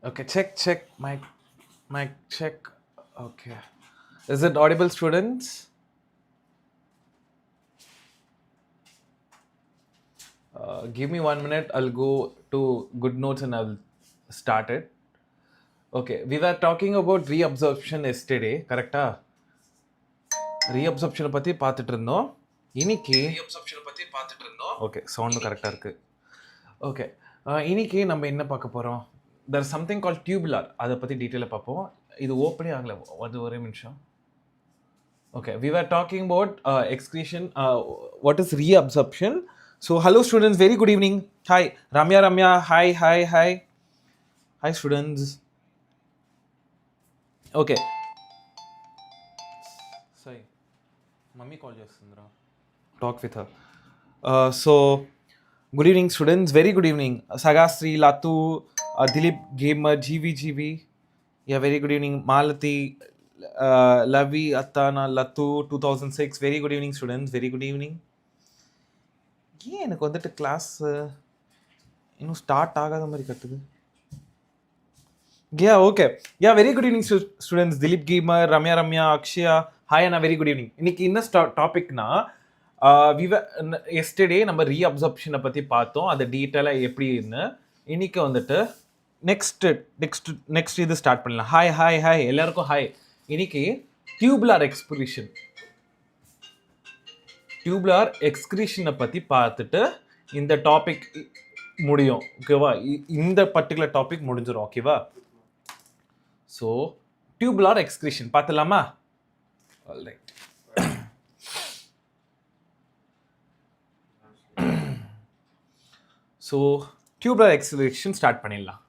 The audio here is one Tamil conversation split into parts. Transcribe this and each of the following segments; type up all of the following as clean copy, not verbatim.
Okay, check. Mic, check. Okay. Is it audible, students? Give me 1 minute. I'll go to good notes and I'll start it. Okay, we were talking about reabsorption yesterday, correctா? reabsorption பத்தி பார்த்துட்டு இருந்தோம். இன்னைக்கு ஓகே சவுண்டும் கரெக்டாக இருக்குது. ஓகே இன்னைக்கு நம்ம என்ன பார்க்க போகிறோம்? there is something called tubular. அதை பற்றி டீட்டெயிலாக பார்ப்போம். இது ஓப்பனே ஆகலை, அது ஒரே நிமிஷம். Okay, we were talking about excretion. What is reabsorption? So, hello students, very good evening. Hi, Ramya. Hi students. Okay. Sorry, mummy called you, Sandra. Talk with her. So, good evening students, very good evening. Sagastri, Latu, Dilip, Gamer, GV. Yeah, very good evening. Malati, Lavi, Attana, Latu, 2006. Very good evening students, very good evening. ஏன் எனக்கு வந்துட்டு கிளாஸ் இன்னும் ஸ்டார்ட் ஆகாத மாதிரி கட்டுது? Okay very good evening students. Dileep கீமர், ரம்யா, அக்ஷயா, ஹாய் அண்ணா, வெரி குட் ஈவினிங். இன்னைக்கு என்ன டாபிக்னா, எஸ்டர்டே நம்ம ரீஅப்சார்ப்ஷனை பற்றி பார்த்தோம், அதை டீட்டெயிலாக எப்படின்னு. இன்னைக்கு வந்துட்டு நெக்ஸ்ட் இது ஸ்டார்ட் பண்ணலாம். ஹாய் எல்லாருக்கும் ஹாய். இன்னைக்கு டியூபுலார் எக்ஸ்கிரீஷனை பற்றி பார்த்துட்டு இந்த டாபிக் முடியும், ஓகேவா? இந்த பர்டிகுலர் டாபிக் முடிஞ்சிடும், ஓகேவா? ஸோ டியூபுலார் எக்ஸ்கிரீஷன் பார்த்துலாமா? Alright. So tubular excretion start பண்ணிடலாம்.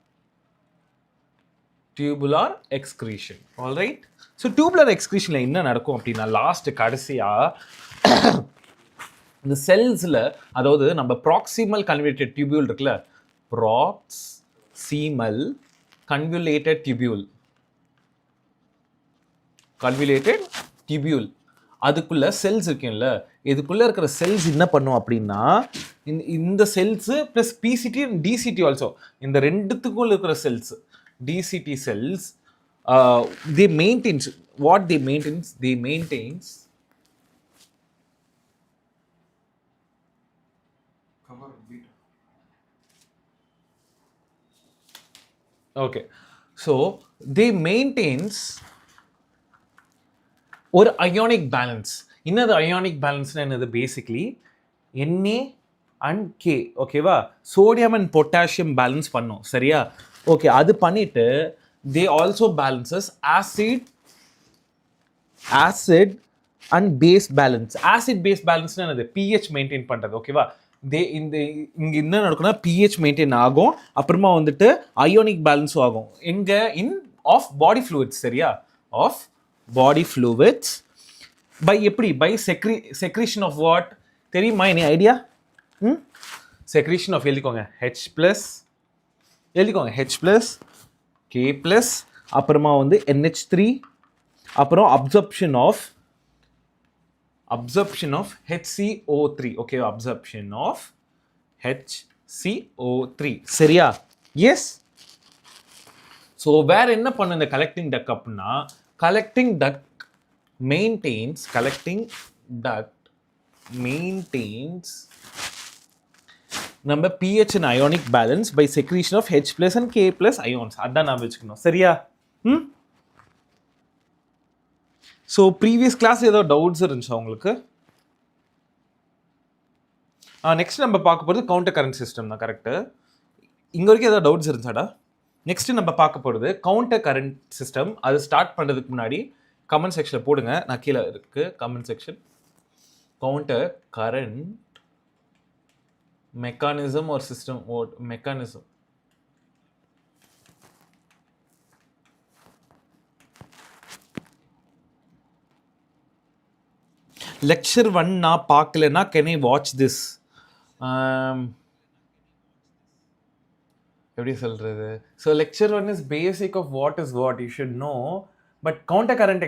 Tubular excretion, alright. So tubular எக்ஸ்கிரீஷனில் என்ன நடக்கும் அப்படின்னா, கடைசியாக இந்த செல்ஸில், அதாவது நம்ம ப்ராக்சிமல் கன்வல்யூட்டட் டியூபியூல் இருக்குல்ல, ப்ராக்சிமல் கன்வல்யூட்டட் டியூபியூல் அதுக்குள்ள செல்ஸ் இருக்குல்ல, இதுக்குள்ளே இருக்கிற செல்ஸ் என்ன பண்ணும் அப்படின்னா, இந்த cells plus PCT and DCT also, இந்த ரெண்டுத்துக்குள்ள இருக்கிற cells, DCT cells, they maintains okay, so they maintains ஒரு அயானிக் பேலன்ஸ். என்னது அயானிக் பேலன்ஸ்னா என்னது? பேசிக்லி Na அண்ட் K, ஓகேவா? சோடியம் அண்ட் பொட்டாசியம் பேலன்ஸ் பண்ணும், சரியா? ஓகே, அது பண்ணிட்டு they also balances acid and base balance. acid base balance னா என்னது? pH மெயின்டைன் பண்றது, ஓகேவா? இங்க என்ன நடக்கும்னா, pH மெயின்டைன் ஆகும், அப்புறமா வந்துட்டு அயோனிக் பேலன்ஸும் ஆகும். எங்க? ஆஃப் பாடி ஃப்ளூயிட்ஸ், சரியா? ஆஃப் பாடி ஃப்ளூயிட்ஸ் பை எப்படி? பை செக்ரீஷன் ஆஃப் வாட் தெரியுமா? Any idea? செக்ரீஷன் ஆஃப் எழுதிக்கோங்க, H+, K+, அப்புறமா வந்து NH3, அப்புறம் absorption of HCO3, okay? Absorption of HCO3, சரியா? எஸ். ஸோ வேற என்ன பண்ண இந்த கலெக்டிங் டக் அப்படின்னா, கலெக்டிங் டக் மெயின்டைன்ஸ் நம்ம pH and ionic balance by secretion of H+ and K+ ions. அதான் நான் வச்சுக்கணும், சரியா? ஸோ ப்ரீவியஸ் கிளாஸ் ஏதோ டவுட்ஸ் இருந்துச்சா உங்களுக்கு? நெக்ஸ்ட் நம்ம பார்க்க போகிறது கவுண்டர் கரண்ட் சிஸ்டம் தான், கரெக்டு? இங்கே வரைக்கும் ஏதோ டவுட்ஸ் இருந்துச்சாடா? நெக்ஸ்ட்டு நம்ம பார்க்க போகிறது கவுண்டர் கரண்ட் சிஸ்டம். அது ஸ்டார்ட் பண்ணுறதுக்கு முன்னாடி கமெண்ட் செக்ஷனில் போடுங்க, நான் கீழே இருக்குது comment section. Counter current mechanism or system or mechanism. Lecture 1 na பார்க்கலனா can I watch this? எப்படி சொல்றது? So lecture 1 is basic of what is what you should know. But counter current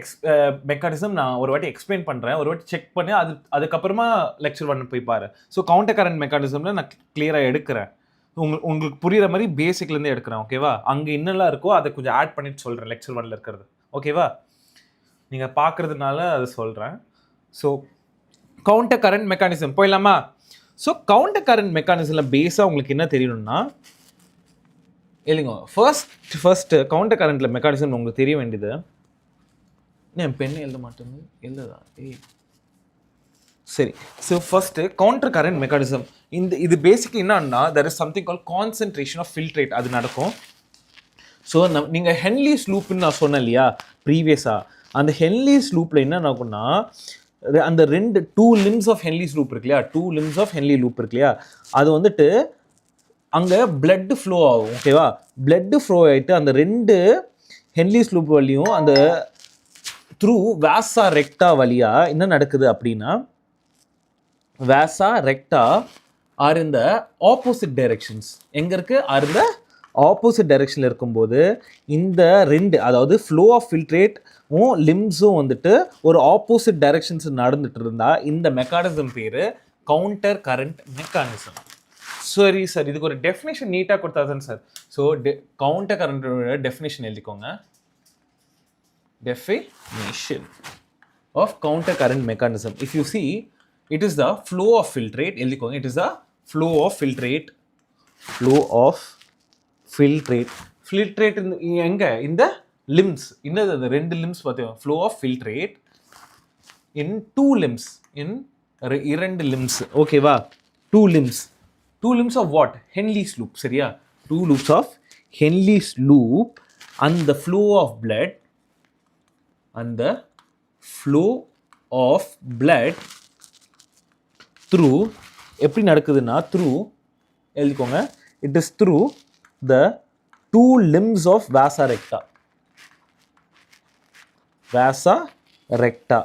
mechanism நான் ஒரு வாட்டி எக்ஸ்பிளைன் பண்ணுறேன், ஒரு வாட்டி செக் பண்ணி அதுக்கப்புறமா லெக்சர் 1 போய் பாரு. ஸோ கவுண்டர் கரண்ட் மெக்கானிசமில் நான் கிளியராக எடுக்கிறேன். உங்களுக்கு புரியுற மாதிரி பேசிக்லேருந்து எடுக்கிறேன். ஓகேவா? அங்கே என்னெல்லாம் இருக்கோ அதை கொஞ்சம் ஆட் பண்ணிட்டு சொல்கிறேன். லெக்சர் 1ல் இருக்கிறது. ஓகேவா? நீங்கள் பார்க்குறதுனால அது சொல்கிறேன். ஸோ கவுண்டர் கரண்ட் மெக்கானிசம் போயிடலாமா? ஸோ கவுண்டர் கரண்ட் மெக்கானிசமில் பேஸாக உங்களுக்கு என்ன தெரியணும்னா இல்லைங்க, ஃபர்ஸ்ட் கவுண்டர் கரண்ட்ல மெக்கானிசம் உங்களுக்கு தெரிய வேண்டியது. என் பெண்ணு எழுத மாட்டேங்குது, எழுதா? சரி. So first counter current mechanism இது பேசிக் என்னன்னா there is something called concentration of filtrate. அது நடக்கும். ஸோ நீங்கள் ஹென்லிஸ் லூப்னு நான் சொன்னேன் இல்லையா ப்ரீவியஸாக, அந்த ஹென்லிஸ் லூப்பில் என்ன ஆகும்னா அந்த 2 limbs ஆஃப் ஹென்லிஸ் லூப் இருக்கு இல்லையா, 2 limbs ஆஃப் ஹென்லி லூப் இருக்கு இல்லையா, அது வந்துட்டு அங்கே பிளட் ஃப்ளோ ஆகும். ஓகேவா? பிளட் ஃப்ளோ ஆகிட்டு அந்த 2 ஹென்லிஸ் லூப் வழியும் அந்த த்ரூ வாசா ரெக்டா வழியாக என்ன நடக்குது அப்படின்னா வாசா ரெக்டா ஆர் இந்த ஆப்போசிட் டைரெக்ஷன்ஸ். எங்கே இருக்குது? ஆர் இந்த ஆப்போசிட் டைரெக்ஷனில் இருக்கும்போது இந்த 2 அதாவது ஃப்ளோ ஆஃப் ஃபில்ட்ரேட்டும் லிம்ஸும் வந்துட்டு ஒரு ஆப்போசிட் டைரெக்ஷன்ஸ் நடந்துட்டு இருந்தால் இந்த மெக்கானிசம் பேர் கவுண்டர் கரண்ட் மெக்கானிசம். சரி சார், இதுக்கு ஒரு டெஃபினேஷன் நீட்டாக கொடுத்தாதான் சார். ஸோ கவுண்டர் கரண்டோட டெஃபினேஷன் எழுதிக்கோங்க. Definition of counter current mechanism. If you see it is the flow of filtrate. எழுதிக்கோங்க. it is the flow of filtrate. filtrate எங்க? இந்த limbs. என்னது அந்த 2 limbs பார்த்தீங்க? flow of filtrate in 2 limbs. in 2 limbs. ஓகேவா? 2 limbs of what? Henle's loop. சரியா? 2 loops of Henle's loop and the flow of blood through எப்படி நடக்குதுன்னா த்ரூ எழுதிக்கோங்க. It is through the 2 limbs of vasa recta.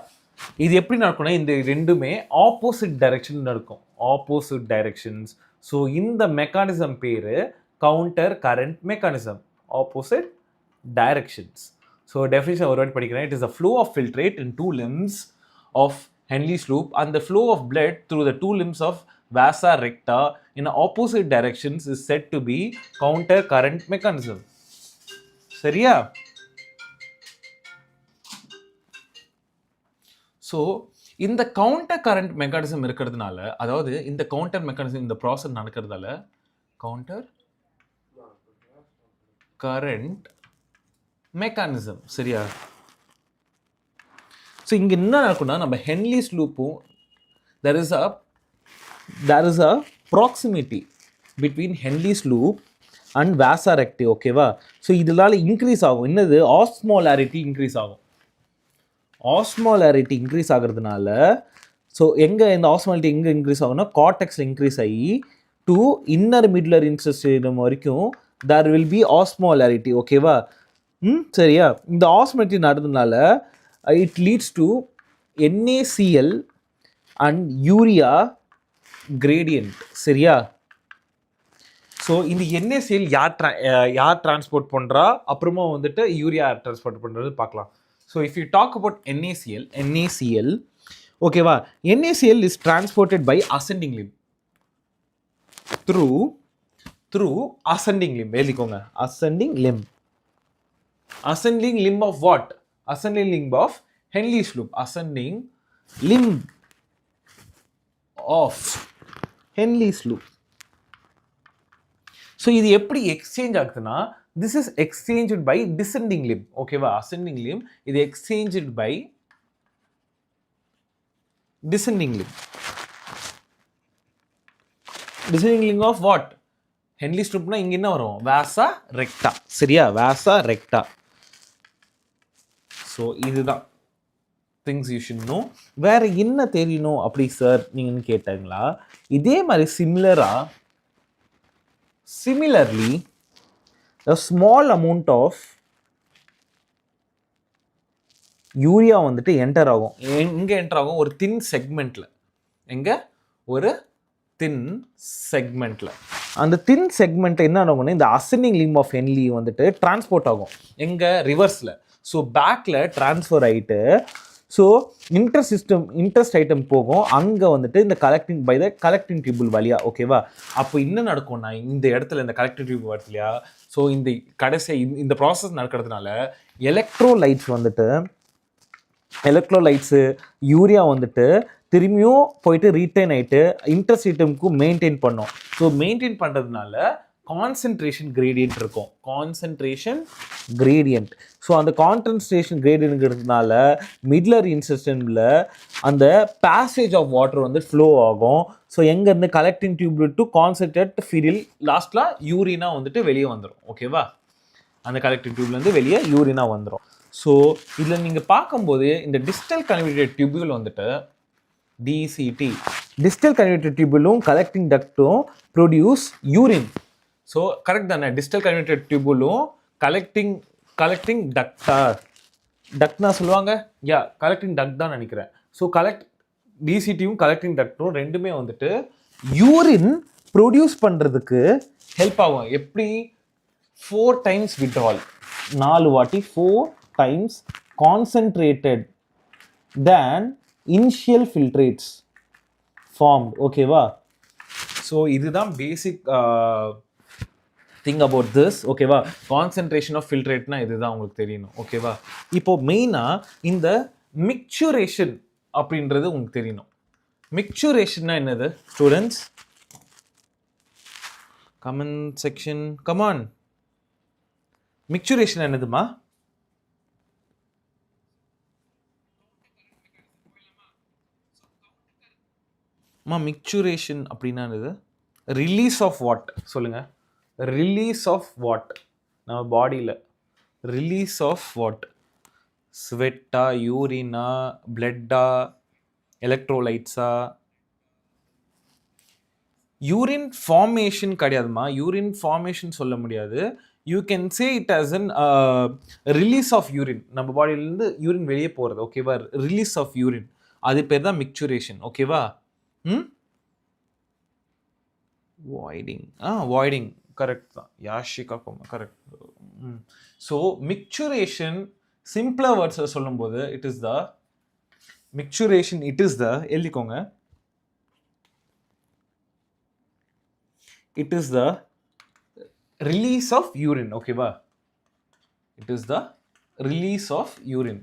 இது எப்படி நடக்கும்னா இந்த ரெண்டுமே ஆப்போசிட் டைரக்ஷன் நடக்கும். Opposite directions. ஸோ இந்த மெக்கானிசம் பேர் counter current mechanism. Opposite directions. So definition ஒரு வாட்டி படிக்கிறேன். It is the flow of filtrate in 2 limbs of Henle's loop and the flow of blood through the 2 limbs of vasa recta in opposite directions is said to be counter current mechanism. சரியா? ஸோ இந்த கவுண்டர் கரண்ட் மெக்கானிசம் இருக்கிறதுனால, அதாவது இந்த கவுண்டர் மெக்கானிசம் இந்த ப்ராசஸ் நடக்கிறதால கவுண்டர் கரண்ட் மெக்கானிசம். சரியா? ஸோ இங்கே என்ன நடக்கும்னா நம்ம ஹென்லிஸ் லூப்பும் there is a proximity between Henle's loop and vasa recti. ஓகேவா? ஸோ இதனால இன்க்ரீஸ் ஆகும். என்னது? ஆஸ்மோலாரிட்டி இன்க்ரீஸ் ஆகும். ஆஸ்மோலாரிட்டி இன்க்ரீஸ் ஆகிறதுனால ஸோ எங்கே இந்த ஆஸ்மோலாரிட்டி எங்கே இன்க்ரீஸ் ஆகும்னா கார்டெக்ஸில் இன்க்ரீஸ் ஆகி டு இன்னர் மிட்லர் இன்டெஸ்டைனம் வரைக்கும் there will be osmolarity. ஓகேவா? சரியா? இந்த ஆஸ்மோலாரிட்டி நடந்ததுனால it leads to NaCl and urea gradient. சரியா? ஸோ இந்த NaCl யார் டிரான்ஸ்போர்ட் பண்ணுறா, அப்புறமா வந்துட்டு யூரியா டிரான்ஸ்போர்ட் பண்ணுறது பார்க்கலாம். So if you talk about NaCl ஓகேவா, NaCl is transported by ascending limb through ascending limb. எழுதிக்கோங்க. ascending limb of what? Ascending limb of Henle's loop. Ascending limb of Henle's loop. So இது எப்படி எக்ஸ்சேஞ்ச் ஆகுதுன்னா this is exchanged by descending limb. ஓகேவா? ascending limb இது exchanged by descending limb. descending limb of what? Henle's loopனா இங்க என்ன வரும்? வாசா ரெக்டா. சரியா? வாசா ரெக்டா. ஸோ இதுதான் திங்ஸ் யூ ஷுட் நோ. வேறு என்ன தெரியணும் அப்படி சார் நீங்கன்னு கேட்டாங்களா? இதே மாதிரி similarly a small amount of urea வந்துட்டு என்டர் ஆகும். எங்கே என்டர் ஆகும்? ஒரு தின் செக்மெண்ட்டில். எங்கே? ஒரு தின் செக்மெண்ட்டில். அந்த தின் செக்மெண்ட்டில் என்ன ஆகும்னா இந்த அசெண்டிங் லிம்ப் ஆஃப் ஹென்லி வந்துட்டு டிரான்ஸ்போர்ட் ஆகும். எங்கே? ரிவர்ஸில். ஸோ பேக்கில் ட்ரான்ஸ்ஃபர் ஆகிட்டு ஸோ இன்டர்ஸ்டைட்டம் போகும், அங்கே வந்துட்டு இந்த கலெக்டிங் டியூபிள் வழியா. ஓகேவா? அப்போ என்ன நடக்கும்னா இந்த இடத்துல இந்த கலெக்டிங் டியூப் வரலையா, ஸோ இந்த கடைசி இந்த ப்ராசஸ் நடக்கிறதுனால எலக்ட்ரோலைட்ஸு யூரியா வந்துட்டு திரும்பியும் போயிட்டு ரீட்டைன் ஆகிட்டு இன்டர்ஸ்டைட்டமுக்கு மெயின்டைன் பண்ணும். ஸோ மெயின்டைன் பண்ணுறதுனால கான்சன்ட்ரேஷன் கிரேடியன்ட் இருக்கும். ஸோ அந்த கான்சன்ட்ரேஷன் கிரேடியன்ட்ங்கிறதுனால மிட்லரி இன்டெஸ்டைனில் அந்த பேசேஜ் ஆஃப் வாட்டர் வந்து ஃப்ளோ ஆகும். ஸோ எங்கேருந்து கலெக்டிங் டியூப்ல டு கான்சன்ட்ரேட் ஃபீரில் லாஸ்ட்டில் யூரினா வந்துட்டு வெளியே வந்துடும். ஓகேவா? அந்த கலெக்டிங் டியூப்லேருந்து வெளியே யூரினா வந்துடும். ஸோ இதில் நீங்கள் பார்க்கும்போது இந்த டிஸ்டல் கன்வெர்டட் டியூபிள் வந்துட்டு DCT, டிஸ்டல் கன்வெர்டட் டியூபிளும் கலெக்டிங் டக்டும் ப்ரொடியூஸ் யூரின். ஸோ கரெக்ட் தானே? டிஸ்டல் கன்வெர்டட் டியூபிளும் கலெக்டிங் டக்ட்னா சொல்லுவாங்க, கலெக்டிங் டக்ட் தான் நினைக்கிறேன். ஸோ DCTயும் கலெக்டிங் டக்டும் ரெண்டுமே வந்துட்டு யூரின் ப்ரொடியூஸ் பண்ணுறதுக்கு ஹெல்ப் ஆகும். எப்படி? 4 times withdrawal, 4 வாட்டி 4 times concentrated than initial filtrates formed. ஓகேவா? ஸோ இதுதான் பேசிக் திங் அபவுட் திஸ். ஓகேவா? கான்சன்ட்ரேஷன் ஆஃப் ஃபில்ட்ரேட்னா இதுதான் உங்களுக்கு தெரியணும். ஓகேவா? இப்போ மெயினாக இந்த மிக்சுரேஷன் அப்படின்றது உங்களுக்கு தெரியணும். மிக்சுரேஷன்னா என்னது students? Comment section, come on. Micturition என்னதுமா? மிக்சுரேஷன் அப்படின்னா என்னது? ரிலீஸ் ஆஃப் வாட் சொல்லுங்க. ரிலீஸ் ஆஃப் வாட் நம்ம பாடியில்? Release of what? ஸ்வெட்டா, யூரினா, பிளட்டா, எலக்ட்ரோலைட்ஸா? யூரின் ஃபார்மேஷன் கிடையாதுமா. யூரின் ஃபார்மேஷன் சொல்ல முடியாது. You can say it as an release of urine. நம்ம பாடியிலேருந்து யூரின் வெளியே போகிறது. ஓகேவா? ரிலீஸ் ஆஃப் யூரின், அது பேர் தான் மிக்சுரேஷன். ஓகேவா? வாய்டிங் கரெக்ட் தான். யாஷிகா கரெக்ட். ஸோ மிக்சுரேஷன் சிம்பிளா வேர்ட்ஸில் சொல்லும்போது இட் இஸ் த எழுதிக்கோங்க. It is the release of urine. ஓகேவா? It is the release of urine.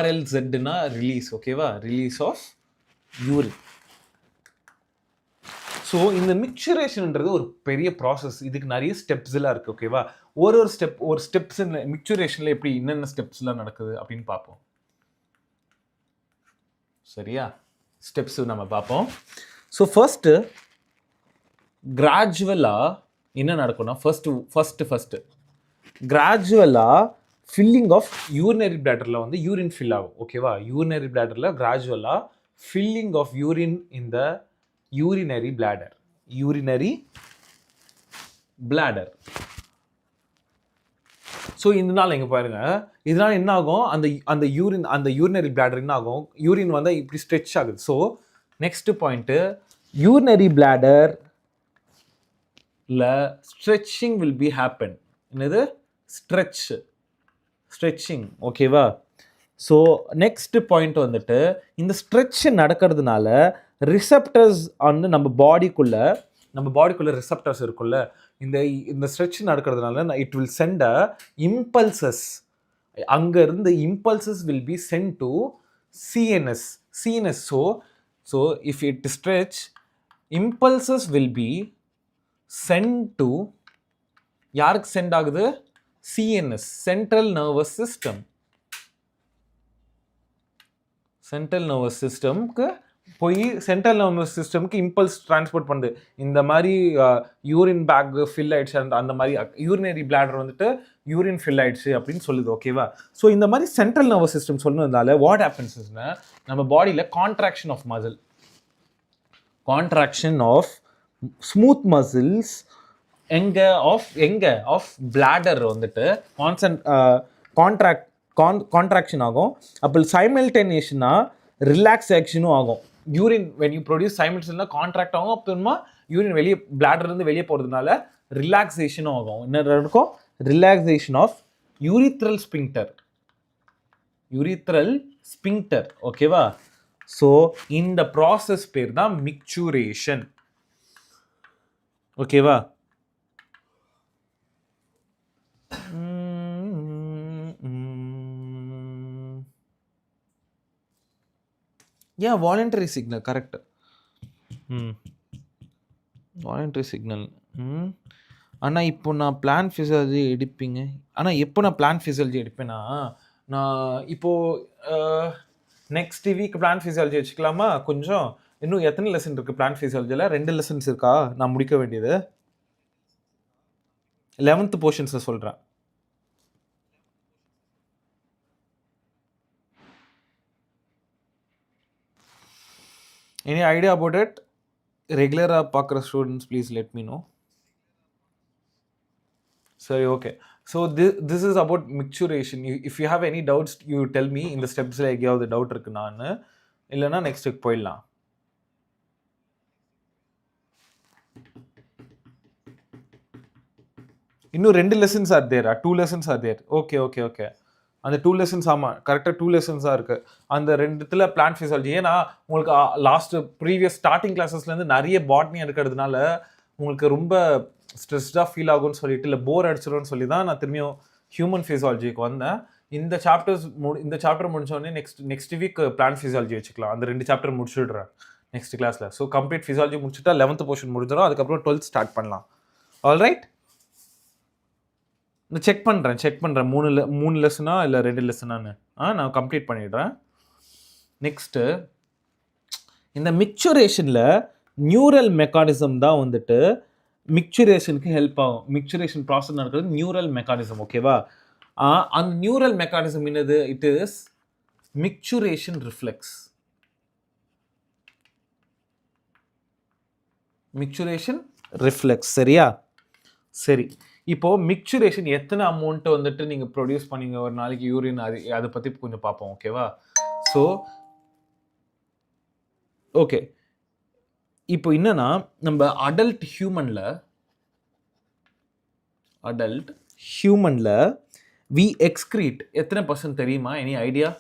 RLZ னா release. ஓகேவா? Release of urine. ஸோ இந்த மிக்சுரேஷன்ன்றது ஒரு பெரிய ப்ராசஸ். இதுக்கு நிறைய ஸ்டெப்ஸ் எல்லாம் இருக்குது. ஓகேவா? ஒரு ஸ்டெப்ஸ் மிக்சுரேஷனில் எப்படி என்னென்ன ஸ்டெப்ஸ்லாம் நடக்குது அப்படின்னு பார்ப்போம். சரியா? ஸ்டெப்ஸ் நம்ம பார்ப்போம். ஸோ ஃபர்ஸ்ட்டு கிராஜுவலாக என்ன நடக்கும்னா ஃபர்ஸ்ட் கிராஜுவலாக ஃபில்லிங் ஆஃப் யூரினரி பிளாடரில் வந்து யூரின் ஃபில் ஆகும். ஓகேவா? யூரினரி பிளாடரில் கிராஜுவலாக filling of urine in the urinary bladder. So இதனால இங்கே பாருங்க, இதனால என்ன ஆகும்? அந்த யூரினரி பிளாடர் என்ன ஆகும்? யூரின் வந்து இப்படி ஸ்ட்ரெச் ஆகுது. So next point, urinary bladder stretching will be happen. என்னது? stretching. ஓகேவா? ஸோ நெக்ஸ்ட் பாயிண்ட் வந்துட்டு, இந்த ஸ்ட்ரெச் நடக்கிறதுனால ரிசப்டர்ஸ் வந்து நம்ம பாடிக்குள்ள ரிசப்டர்ஸ் இருக்குல்ல, இந்த ஸ்ட்ரெச் நடக்கிறதுனால இட் வில் சென்ட் இம்பல்சஸ். அங்கேருந்து impulses will be sent to CNS. So if it stretch, impulses will be sent to யாருக்கு சென்ட் ஆகுது? சிஎன்எஸ், சென்ட்ரல் நர்வஸ் சிஸ்டம்க்கு போய் சென்ட்ரல் நர்வஸ் சிஸ்டம்க்கு இம்பல்ஸ் டிரான்ஸ்போர்ட் பண்ணுது. இந்த மாதிரி யூரின் பேக் ஃபில் ஆயிடுச்சு, அந்த மாதிரி யூரினரி பிளாடர் வந்துட்டு யூரின் ஃபில் ஆயிடுச்சு அப்படின்னு சொல்லுது. ஓகேவா? ஸோ இந்த மாதிரி சென்ட்ரல் நர்வஸ் சிஸ்டம் சொன்னதுனால வாட் ஹேப்பன்ஸ்னா, நம்ம பாடியில் contraction of smooth muscles of bladder வந்துட்டு கான்ட்ராக்ஷன் ஆகும். அப்போ சைமல்டேனியஸ்னா ரிலாக்ஸேஷனும் ஆகும். யூரின் வென் யூ ப்ரொடியூஸ் சைமல்டேனியஸ்னா கான்ட்ராக்ட் ஆகும். அப்புறமா யூரின் பிளாடர்லேருந்து வெளியே போகிறதுனால ரிலாக்ஸேஷனும் ஆகும். என்ன இருக்கும்? Relaxation of urethral sphincter. urethral sphincter. ஓகேவா? ஸோ இந்த ப்ராசஸ் பேர் தான் மிக்சுரேஷன். ஓகேவா? Voluntary signal correct. Voluntary signal. ஆனால் இப்போ நான் பிளான் ஃபிசியாலஜி எடுப்பீங்க. ஆனால் எப்போ நான் பிளான் ஃபிசியாலஜி எடுப்பேன்னா, நான் இப்போது நெக்ஸ்ட் வீக் பிளான் ஃபிசியாலஜி வச்சுக்கலாமா? கொஞ்சம் இன்னும் எத்தனை லெசன் இருக்குது பிளான் ஃபிசியாலஜியில்? 2 லெசன்ஸ் இருக்கா நான் முடிக்க வேண்டியது? 11th போர்ஷன்ஸை சொல்கிறேன். Any idea about it? ரெகுலராக பார்க்குற students please let me know. சரி, okay. So this is about micturition. If you have any doubts, you tell me. இந்த ஸ்டெப்ஸில் எங்கேயாவது டவுட் இருக்கு நான், இல்லைன்னா நெக்ஸ்ட்டுக்கு போயிடலாம். இன்னும் 2 lessons are there. 2 lessons are there. Okay okay okay. அந்த 2 lessons ஆமாம் கரெக்டாக 2 lessons இருக்குது. அந்த 2த்துல பிளான்ட் ஃபிசியாலஜி. ஏன்னா உங்களுக்கு லாஸ்ட்டு ப்ரீவியஸ் ஸ்டார்டிங் கிளாஸஸ்லேருந்து நிறைய பாட்னி இருக்கிறதுனால உங்களுக்கு ரொம்ப ஸ்ட்ரெஸ்டாக ஃபீல் ஆகும்னு சொல்லிட்டு, இல்லை போர் அடிச்சிடும்னு சொல்லி தான் நான் திரும்பியும் ஹியூமன் ஃபிசியாலஜிக்கு வந்தேன். இந்த சாப்டர் முடிஞ்சோடனே நெக்ஸ்ட் வீக் பிளான்ட் ஃபிசியாலஜி வச்சுக்கலாம். அந்த 2 சாப்டர் முடிச்சுடுறேன் நெக்ஸ்ட் கிளாஸில். ஸோ கம்ப்ளீட் ஃபிசியாலஜி முடிச்சுட்டா 11th போர்ஷன் முடிஞ்சிடும். அதுக்கப்புறம் 12th ஸ்டார்ட் பண்ணலாம். ஆல்ரைட், நான் செக் பண்ணுறேன் 3 லெசனா இல்லை 2 லெசனான்னு. நான் கம்ப்ளீட் பண்ணிடுறேன். நெக்ஸ்ட்டு இந்த மிக்சுரேஷனில் நியூரல் மெக்கானிசம் தான் வந்துட்டு மிக்சுரேஷனுக்கு ஹெல்ப் ஆகும். மிக்சுரேஷன் ப்ராசஸ் நடக்கிறது நியூரல் மெக்கானிசம். ஓகேவா? அந்த நியூரல் மெக்கானிசம் என்னது? It is micturition reflex. Micturition reflex. சரியா? சரி, இப்போது மிக்சுரேஷன் எத்தனை அமௌண்ட்டை வந்துட்டு நீங்கள் ப்ரொடியூஸ் பண்ணீங்க ஒரு நாளைக்கு யூரின், அதை பற்றி கொஞ்சம் பார்ப்போம். ஓகேவா? ஸோ ஓகே, இப்போ என்னன்னா நம்ம அடல்ட் ஹியூமனில் வி எக்ஸ்க்ரீட் எத்தனை % தெரியுமா? Any idea?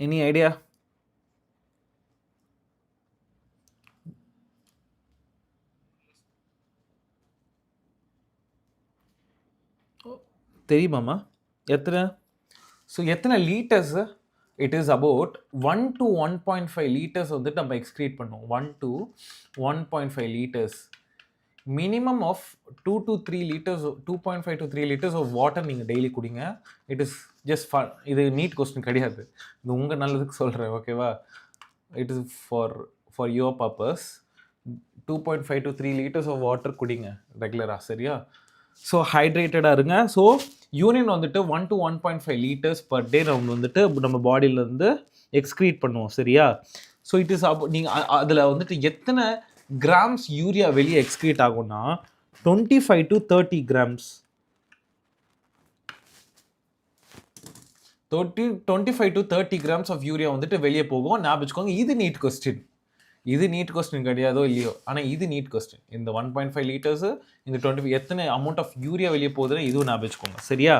Any idea? தெரியுமாம்மா எத்தனை? ஸோ எத்தனை litres? It is about 1 to 1.5 liters வந்துட்டு நம்ம எக்ஸ்க்ரீட் பண்ணுவோம். 1 to 1.5 liters. Minimum of 2 to 3 liters, 2.5 to 3 liters of water நீங்கள் டெய்லி குடிங்க. இட் இஸ் ஜஸ்ட் ஃபார், இது நீட் கொஸ்டின் கிடையாது, இது உங்கள் நல்லதுக்கு சொல்கிறேன். ஓகேவா? It is for your purpose. 2.5 to 3 liters of water குடிங்க ரெகுலராக. சரியா? ஸோ ஹைட்ரேட்டடாக இருங்க. ஸோ யூரின் வந்துட்டு 1 to 1.5 liters பர் டே நம்ம வந்துட்டு நம்ம பாடியிலேருந்து எக்ஸ்க்ரீட் பண்ணுவோம். சரியா? ஸோ இட் இஸ் நீங்கள் அதில் வந்துட்டு எத்தனை கிராம்ஸ் யூரியா வெளியே எக்ஸ்க்ரீட் ஆகும்னா 25 to 30 grams. 25 to 30 grams of urea வந்துட்டு வெளியே போகும். ஞாபகம் வச்சுக்கோங்க, இது நீட் கொஸ்டின் கிடையாதோ இல்லையோ, ஆனால் இது நீட் கொஸ்டின். இந்த 1.5 liters, இந்த 25 எத்தனை அமௌண்ட் ஆஃப் யூரியா வெளியே போகுதுன்னு இதுவும் ஞாபகம் வச்சுக்கோங்க. சரியா?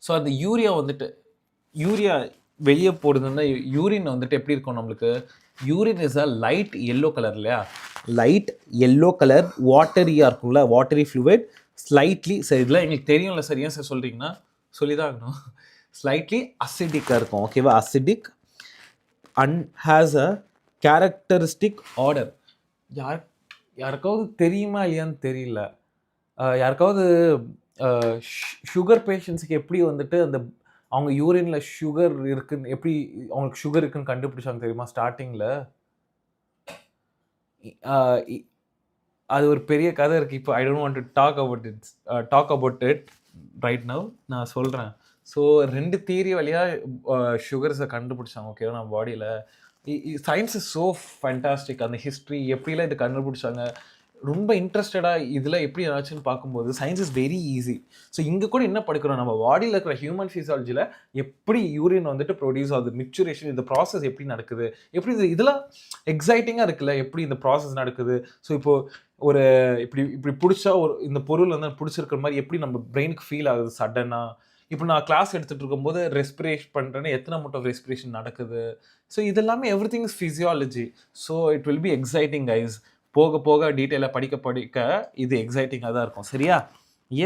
ஸோ அந்த யூரியா வெளியே போடுதுன்னா யூரின் வந்துட்டு எப்படி இருக்கும் நம்மளுக்கு? Urine is a light yellow colour இல்லையா? லைட் எல்லோ கலர் வாட்டரியாக இருக்கும்ல, வாட்டரி ஃப்ளூயிட். ஸ்லைட்லி, சரி இதெல்லாம் எங்களுக்கு தெரியும்ல, சரியா சார் சொல்கிறீங்கன்னா சொல்லி தான் ஆகணும். ஸ்லைட்லி அசிடிக்காக இருக்கும். ஓகேவா? Acidic and has a characteristic order. யாருக்காவது தெரியுமா இல்லையான்னு தெரியல. யாருக்காவது சுகர் பேஷண்ட்ஸுக்கு எப்படி வந்துட்டு அந்த அவங்க யூரினில் சுகர் இருக்குன்னு எப்படி அவங்களுக்கு சுகர் இருக்குன்னு கண்டுபிடிச்சாங்க தெரியுமா? ஸ்டார்டிங்கில் அது ஒரு பெரிய கதை இருக்குது. இப்போ I don't want to talk about it right now. நான் சொல்கிறேன். ஸோ 2 தியரி வழியாக சுகர்ஸை கண்டுபிடிச்சாங்க. ஓகேவா? நம்ம பாடியில் சயின்ஸ் இஸ் ஸோ ஃபேண்டாஸ்டிக். அந்த ஹிஸ்ட்ரி எப்படிலாம் இது கண்டுபிடிச்சாங்க, ரொம்ப இன்ட்ரெஸ்டடாக இதில் எப்படி ஆச்சுன்னு பார்க்கும்போது science is very easy. So இங்கே கூட என்ன படிக்கிறோம், நம்ம பாடியில் இருக்கிற ஹியூமன் ஃபிசியாலஜியில் எப்படி யூரின் வந்துட்டு ப்ரொடியூஸ் ஆகுது, மிக்சுரேஷன், இந்த ப்ராசஸ் எப்படி நடக்குது, எப்படி இதெல்லாம் எக்ஸைட்டிங்காக இருக்குல்ல, எப்படி இந்த ப்ராசஸ் நடக்குது. ஸோ இப்போது ஒரு இப்படி இப்படி பிடிச்சா ஒரு இந்த பொருள் வந்து பிடிச்சிருக்கிற மாதிரி எப்படி நம்ம பிரெயினுக்கு ஃபீல் ஆகுது சடனாக. இப்போ நான் கிளாஸ் எடுத்துகிட்டு இருக்கும்போது ரெஸ்பிரேஷன் பண்ணுறேன்னு எத்தனை மட்டும் ரெஸ்பிரேஷன் நடக்குது. ஸோ இதெல்லாமே every thing is physiology. So it will be exciting guys. போக போக டீட்டெயிலாக படிக்க படிக்க இது எக்ஸைட்டிங்காக தான் இருக்கும். சரியா?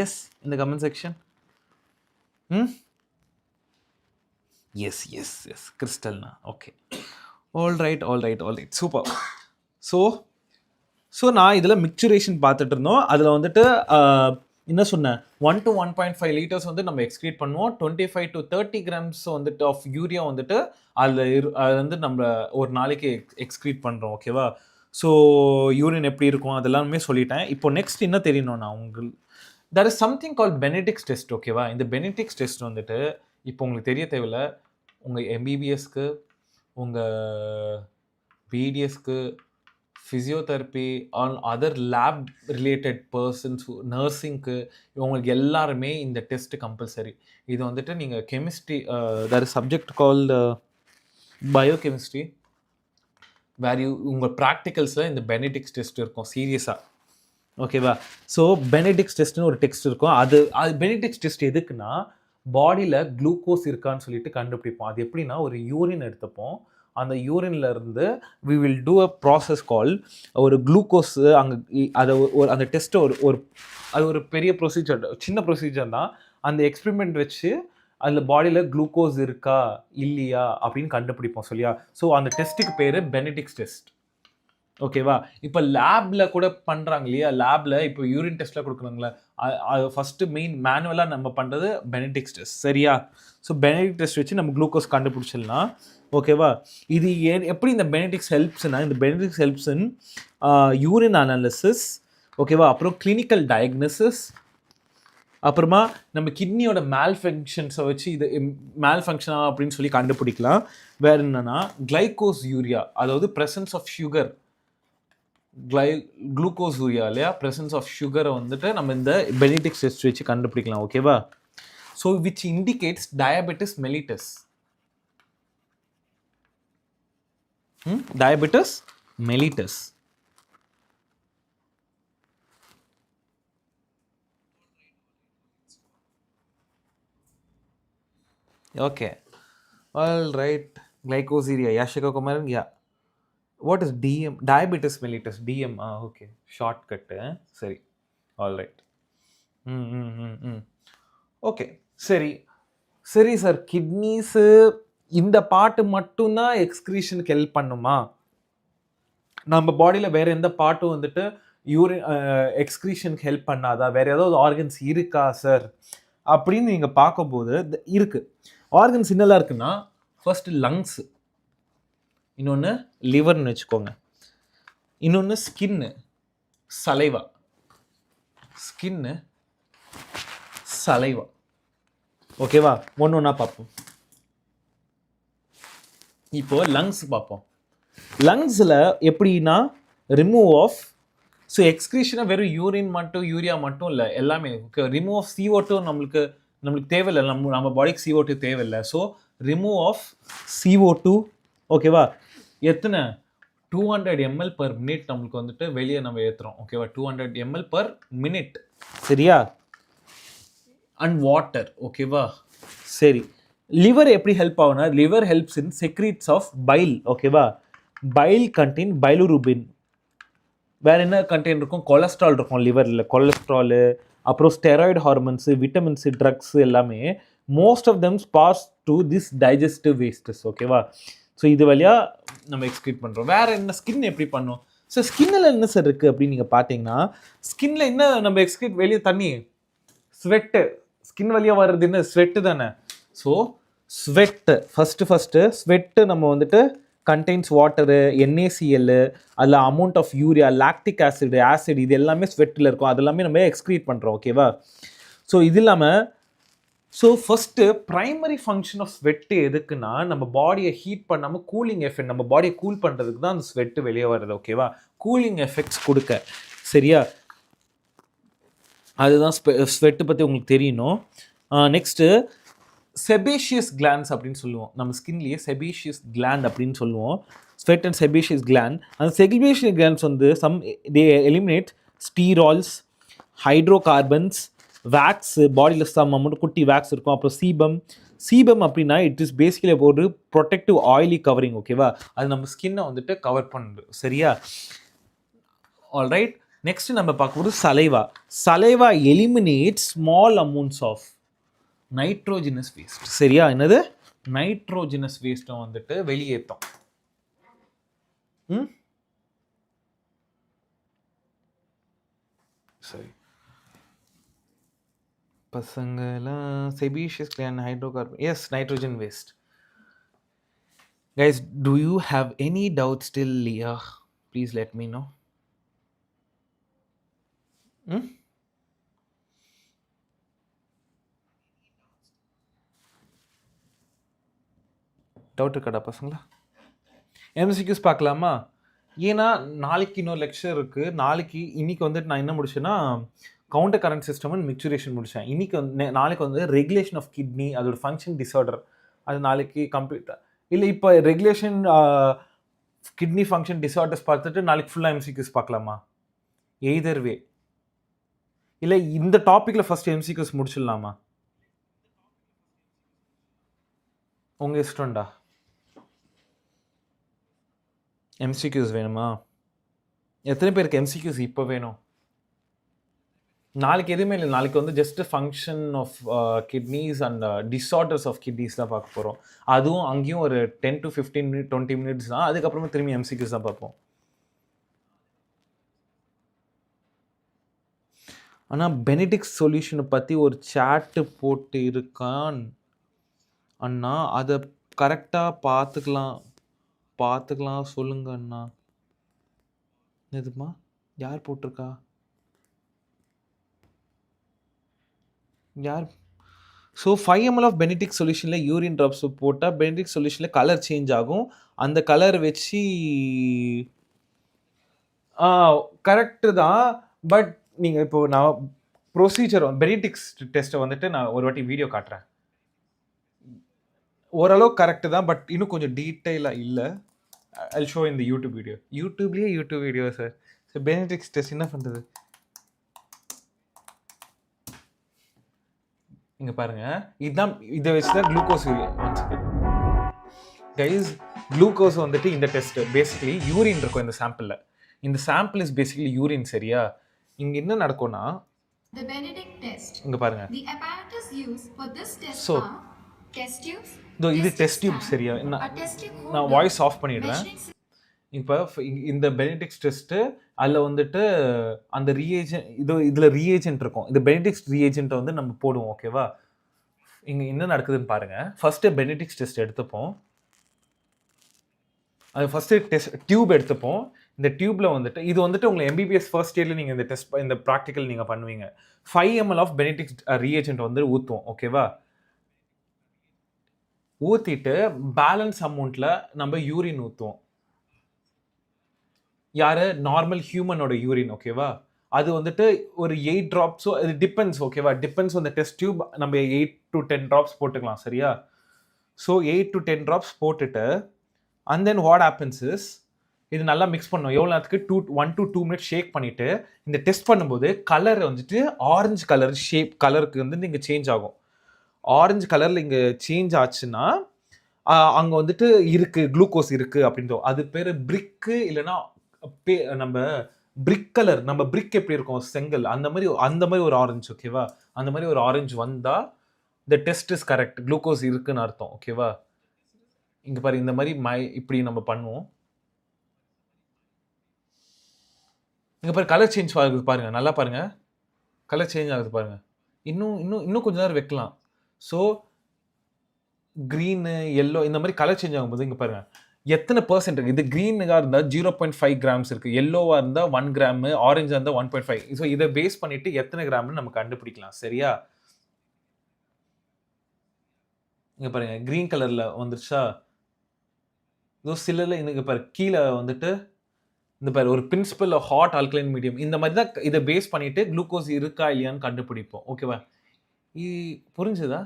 எஸ் இந்த கமெண்ட் செக்ஷன். எஸ் கிறிஸ்டல்னா okay. All right super. So நான் இதில் மிக்சுரேஷன் பார்த்துட்டு இருந்தோம். அதில் வந்துட்டு என்ன சொன்னேன், 1 to 1.5 liters வந்து நம்ம எக்ஸ்க்ரீட் பண்ணுவோம். 25 to 30 grams வந்துட்டு ஆஃப் யூரியா வந்துட்டு அதில் அது வந்து நம்ம ஒரு நாளைக்கு எக்ஸ்க்ரீட் பண்ணுறோம். ஓகேவா? ஸோ யூரின் எப்படி இருக்கும் அதெல்லாமே சொல்லிட்டேன். இப்போ நெக்ஸ்ட் என்ன தெரியணும்னா உங்களுக்கு there is something called Benedict's test. ஓகேவா? இந்த பெனடிக்ஸ் டெஸ்ட் வந்துட்டு இப்போ உங்களுக்கு தெரிய தேவையில்ல. உங்கள் எம்பிபிஎஸ்க்கு, உங்கள் பிடிஎஸ்க்கு, physiotherapy and other lab related persons, நர்சிங்க்கு, இவங்களுக்கு எல்லாருமே இந்த டெஸ்ட்டு கம்பல்சரி. இது வந்துட்டு நீங்கள் chemistry there is subject called biochemistry where உங்கள் ப்ராக்டிகல்ஸில் இந்த பெனடிக்ஸ் டெஸ்ட் இருக்கும் சீரியஸாக. ஓகேவா? ஸோ பெனடிக்ஸ் டெஸ்ட்னு ஒரு டெஸ்ட் இருக்கும். அது பெனடிக்ஸ் டெஸ்ட் எதுக்குன்னா பாடியில் குளுக்கோஸ் இருக்கான்னு சொல்லிட்டு கண்டுபிடிப்போம். அது எப்படின்னா ஒரு யூரின் எடுத்துப்போம். அந்த யூரின்ல இருந்து we will do a process call ஒரு குளுக்கோஸ் அங்கே அதை ஒரு அந்த டெஸ்ட்டை ஒரு அது ஒரு பெரிய ப்ரொசீஜர், சின்ன ப்ரொசீஜர் தான். அந்த எக்ஸ்பெரிமெண்ட் வச்சு அதில் பாடியில் குளுக்கோஸ் இருக்கா இல்லையா அப்படின்னு கண்டுபிடிப்போம். சரியா? ஸோ அந்த டெஸ்ட்டுக்கு பேர் பெனடிக்ஸ் டெஸ்ட். ஓகேவா? இப்போ லேபில் கூட பண்ணுறாங்க இல்லையா? லேபில் இப்போ யூரின் டெஸ்ட்லாம் கொடுக்குறாங்களே, அது ஃபஸ்ட்டு மெயின் மேனுவலாக நம்ம பண்ணுறது பெனடிக்ஸ் டெஸ்ட். சரியா? ஸோ பெனடிக்ஸ் டெஸ்ட் வச்சு நம்ம குளுக்கோஸ் கண்டுபிடிச்சிடலாம். ஓகேவா? இது எப்படி இந்த பெனடிக்ஸ் ஹெல்ப்ஸ்னா, இந்த Benedict's helps in urine analysis. ஓகேவா? அப்புறம் கிளினிக்கல் டயக்னோசிஸ், அப்புறமா நம்ம கிட்னியோட மேல்ஃபங்க்ஷன்ஸை வச்சு இது மேல்ஃபங்க்ஷனா அப்படின்னு சொல்லி கண்டுபிடிக்கலாம். வேறு என்னென்னா கிளைகோஸ் யூரியா, அதாவது presence of sugar, glucosuria இல்லையா, ப்ரெசன்ஸ் ஆஃப் சுகரை வந்துட்டு நம்ம இந்த பெனடிக்ஸ் டெஸ்ட் வச்சு கண்டுபிடிக்கலாம். ஓகேவா? So which indicates diabetes mellitus. diabetes mellitus. Okay, all right. Glycosuria, Yashika Kumaran. Yeah, what is DM? Diabetes mellitus. DM. Okay, shortcut. Sorry. All right. Okay, சரி சார். கிட்னிஸு இந்த பாட்டு மட்டும்தான் எக்ஸ்க்ரீஷனுக்கு ஹெல்ப் பண்ணுமா? நம்ம பாடியில் வேறு எந்த பாட்டும் வந்துட்டு யூரின் எக்ஸ்க்ரீஷனுக்கு ஹெல்ப் பண்ணாதா? வேறு ஏதாவது ஆர்கன்ஸ் இருக்கா சார் அப்படின்னு நீங்கள் பார்க்கும்போது இருக்குது. ஆர்கன்ஸ் என்னெல்லாம் இருக்குன்னா, ஃபர்ஸ்ட் லங்ஸு, இன்னொன்று லிவர்னு வச்சுக்கோங்க, இன்னொன்று ஸ்கின்னு, சலைவா. Skin, saliva. ஓகேவா? ஒன்று ஒன்றா பார்ப்போம். இப்போ லங்ஸ் பார்ப்போம். லங்ஸில் எப்படின்னா ரிமூவ் ஆஃப், ஸோ எக்ஸ்க்ரீஷனாக வெறும் யூரின் மட்டும் யூரியா மட்டும் இல்லை, எல்லாமே ஓகே. ரிமூவ் ஆஃப் CO2 நம்மளுக்கு தேவையில்லை, நம்ம பாடிக்கு CO2 தேவையில்லை. So remove of CO2. ஓகேவா? எத்தனை 200 ml per minute நம்மளுக்கு வந்துட்டு வெளியே நம்ம ஏற்றுறோம். ஓகேவா? 200 ml per minute. சரியா? And water. ஓகேவா? சரி, லிவர் எப்படி ஹெல்ப் ஆகுனா, liver helps in secretes of bile. ஓகேவா? Bile contain bilirubin. வேறு என்ன கண்டெயின் இருக்கும்? கொலஸ்ட்ரால் இருக்கும் லிவரில். கொலஸ்ட்ராலு, அப்புறம் ஸ்டெராய்டு ஹார்மோன்ஸு, விட்டமின்ஸு, ட்ரக்ஸு எல்லாமே most of thems pass to this digestive wastes. ஓகேவா? ஸோ இது வழியாக நம்ம எக்ஸ்க்ரீட் பண்ணுறோம். வேறு என்ன? ஸ்கின் எப்படி பண்ணும்? ஸோ ஸ்கின்னில் என்ன சார் இருக்குது அப்படின்னு நீங்கள் பார்த்தீங்கன்னா, ஸ்கின்னில் என்ன நம்ம எக்ஸ்க்ரீட் வெளியே தண்ணி, ஸ்வெட்டு. ஸ்கின் வழியாக வர்றது என்ன? ஸ்வெட்டு தானே. ஸோ ஸ்வெட்டு ஃபஸ்ட்டு ஸ்வெட்டு நம்ம வந்துட்டு கண்டெய்ன்ஸ் வாட்டரு, NaCl, அதில் amount of urea, lactic acid, இது எல்லாமே ஸ்வெட்டில் இருக்கும். அதெல்லாமே நம்ம எக்ஸ்க்ரீட் பண்ணுறோம். ஓகேவா? ஸோ இது இல்லாமல், so first primary function of sweat எதுக்குன்னா, நம்ம பாடியை ஹீட் பண்ணாமல் கூலிங் எஃபெக்ட், நம்ம பாடியை கூல் பண்ணுறதுக்கு தான் அந்த ஸ்வெட்டு வெளியே வருது. ஓகேவா? கூலிங் எஃபெக்ட்ஸ் கொடுக்க. சரியா? அதுதான் ஸ்வெட்டு பற்றி உங்களுக்கு தெரியணும். நெக்ஸ்ட்டு செபேஷியஸ் கிளாண்ட்ஸ் அப்படின்னு சொல்லுவோம். நம்ம ஸ்கின்லேயே செபேஷியஸ் கிளாண்ட் அப்படின்னு சொல்லுவோம். Sweat and sebaceous gland. அந்த செபேஷியஸ் கிளாண்ட்ஸ் வந்து தே எலிமினேட் ஸ்டீரால்ஸ், ஹைட்ரோகார்பன்ஸ், வேக்ஸ், பாடியில் மட்டும் குட்டி வேக்ஸ் இருக்கும். அப்புறம் சீபம் அப்படின்னா இட் இஸ் பேசிக்கலி ஒரு ப்ரொடெக்டிவ் ஆயிலி கவரிங். ஓகேவா, அது நம்ம ஸ்கின்னை வந்துட்டு கவர் பண்ணுது. சரியா, ஆல்ரைட். நெக்ஸ்ட் நம்ம பார்க்கும்போது saliva eliminate small amounts of nitrogenous waste. சரியா, என்னது நைட்ரோஜினஸ் வேஸ்ட்டை வந்துட்டு வெளியேற்றும். சரி, பசங்களாம் sebaceous gland hydrocarbon, yes, nitrogen waste. Guys, do you have any doubts still, Leah? Please let me know. Doubt இருக்காடா பசங்களா? எம்சிக்யூஸ் பார்க்கலாமா? ஏன்னா நாளைக்கு இன்னொரு லெக்சர் இருக்குது. இன்னைக்கு வந்துட்டு நான் என்ன முடிச்சேன்னா counter current system and micturition முடித்தேன். இன்னைக்கு நாளைக்கு வந்து ரெகுலேஷன் ஆஃப் கிட்னி, அதோட ஃபங்க்ஷன் டிஸார்டர், அது நாளைக்கு கம்ப்ளீட்டாக இல்லை. இப்போ ரெகுலேஷன் கிட்னி ஃபங்க்ஷன் டிஸார்டர்ஸ் பார்த்துட்டு நாளைக்கு ஃபுல்லாக எம்சிக்யூஸ் பார்க்கலாமா? எய்தர் வே. இல்லை இந்த டாப்பிக்கில் ஃபஸ்ட் எம்சிக்யூஸ் முடிச்சிடலாமா? உங்கள் இஷ்டம்டா. எம்சிக்யூஸ் வேணுமா? எத்தனை பேருக்கு எம்சிக்யூஸ் இப்போ வேணும்? நாளைக்கு எதுவுமே இல்லை. நாளைக்கு வந்து just function of kidneys and disorders of kidneys தான் பார்க்க போகிறோம். அதுவும் அங்கேயும் ஒரு 10 to 15 minutes 20 minutes தான். அதுக்கப்புறமா திரும்பி எம்சிக்யூஸ் தான் பார்ப்போம். ஆனால் பெனிடிக்ஸ் சொல்யூஷனை பற்றி ஒரு சாட்டு போட்டு இருக்கான் அண்ணா, அதை கரெக்டாக பார்த்துக்கலாம் சொல்லுங்க அண்ணா. எதுமா யார் போட்டிருக்கா? யார்? ஸோ 5 ml ஆஃப் பெனிடிக் சொல்யூஷனில் யூரின் ட்ராப்ஸ் போட்டால் பெனிடிக் சொல்யூஷனில் கலர் சேஞ்ச் ஆகும். அந்த கலர் வச்சு கரெக்டு தான். பட் நீங்கள் இப்போ நான் ப்ரொசீஜர் பெனிடிக்ஸ் டெஸ்ட்டை வந்துட்டு நான் ஒரு வாட்டி வீடியோ காட்டுறேன். ஓரளவு கரெக்டு தான், பட் இன்னும் கொஞ்சம் டீட்டெயிலாக இல்லை. I'll show in the YouTube video. YouTube video sir. So Benedict's test என்ன பண்ணுறது? இங்கே பாருங்கள், இதுதான். இதை வச்சு தான் குளுக்கோஸ் கைஸ். குளுக்கோஸ் வந்துட்டு இந்த டெஸ்ட் பேசிக்கலி யூரின் இருக்கும் இந்த சாம்பிளில். இந்த சாம்பிள் இஸ் பேசிக்கலி யூரின். சரியா, இங்கே என்ன நடக்கும்னா இங்கே பாருங்க. ஸோ இது டெஸ்ட் டியூப். சரியா, நான் வாய்ஸ் ஆஃப் பண்ணிடுறேன். இப்போ இந்த பெனிடிக்ஸ் டெஸ்ட்டு அதில் வந்துட்டு அந்த இதில் ரீஏஜென்ட் இருக்கும். இந்த பெனிடிக்ஸ் ரீஏஜென்ட்டை வந்து நம்ம போடுவோம். ஓகேவா, இங்கே என்ன நடக்குதுன்னு பாருங்கள். ஃபஸ்ட்டு பெனிடிக்ஸ் டெஸ்ட் எடுத்துப்போம். அது ஃபஸ்ட்டு டியூப் எடுத்துப்போம். இந்த டியூப்பில் வந்துட்டு இது வந்துட்டு உங்களை எம்பிபிஎஸ் ஃபர்ஸ்ட் இயரில் நீங்கள் இந்த ப்ராக்டிக்கல் நீங்கள் பண்ணுவீங்க. 5 ml ஆஃப் பெனிடிக்ஸ் ரீஏஜென்ட் வந்து ஊற்றுவோம். ஓகேவா, ஊற்றிட்டு பேலன்ஸ் அமௌண்ட்டில் நம்ம யூரின் ஊற்றுவோம். யார்? நார்மல் ஹியூமனோட யூரின். ஓகேவா, அது வந்துட்டு ஒரு 8 drops. அது டிபெண்ட்ஸ். ஓகேவா, depends on the test tube. நம்ம 8 to 10 drops போட்டுக்கலாம். சரியா, ஸோ 8 to 10 drops போட்டுட்டு and then what happens is இது நல்லா மிக்ஸ் பண்ணணும். எவ்வளோ நேரத்துக்கு 1 to 2 minutes ஷேக் பண்ணிவிட்டு இந்த டெஸ்ட் பண்ணும்போது கலர் வந்துட்டு ஆரஞ்சு கலர் கலருக்கு வந்து இங்கே சேஞ்ச் ஆகும். ஆரஞ்சு கலரில் இங்கே சேஞ்ச் ஆச்சுன்னா அங்கே வந்துட்டு இருக்குது, குளுக்கோஸ் இருக்குது அப்படின்றோம். அது பேர் பிரிக்கு. இல்லைன்னா நம்ம பிரிக் கலர், நம்ம பிரிக் எப்படி இருக்கும் செங்கல், அந்த மாதிரி ஒரு ஆரஞ்சு. ஓகேவா, அந்த மாதிரி ஒரு ஆரஞ்சு வந்தால் the test is correct, glucose இருக்குன்னு அர்த்தம். ஓகேவா, இங்கே பாரு, இந்த மாதிரி இப்படி நம்ம பண்ணுவோம். இங்கே பாரு, கலர் சேஞ்ச் ஆகுது பாருங்க. நல்லா பாருங்க, கலர் சேஞ்ச் ஆகுது பாருங்க. இன்னும் கொஞ்ச நேரம் வைக்கலாம். ஸோ க்ரீனு, எல்லோ, இந்த மாதிரி கலர் சேஞ்ச் ஆகும்போது இங்கே பாருங்க எத்தனை பர்சன்ட் இருக்குது. இது க்ரீனுக்காக இருந்தால் 0.5 grams இருக்குது, எல்லோவாக இருந்தால் 1 gram, ஆரஞ்சாக இருந்தால் 1.5. ஸோ இதை பேஸ் பண்ணிவிட்டு எத்தனை கிராம்னு நம்ம கண்டுபிடிக்கலாம். சரியா, இங்கே பாருங்க, க்ரீன் கலரில் வந்துருச்சா? இதோ சிலரில் இங்கே பாரு, கீழே வந்துட்டு இந்த பாரு ஒரு principle of hot alkaline medium. இந்த மாதிரி தான் இதை பேஸ் பண்ணிவிட்டு குளுக்கோஸ் இருக்கா இல்லையான்னு கண்டுபிடிப்போம். ஓகேவா, புரிஞ்சுதா?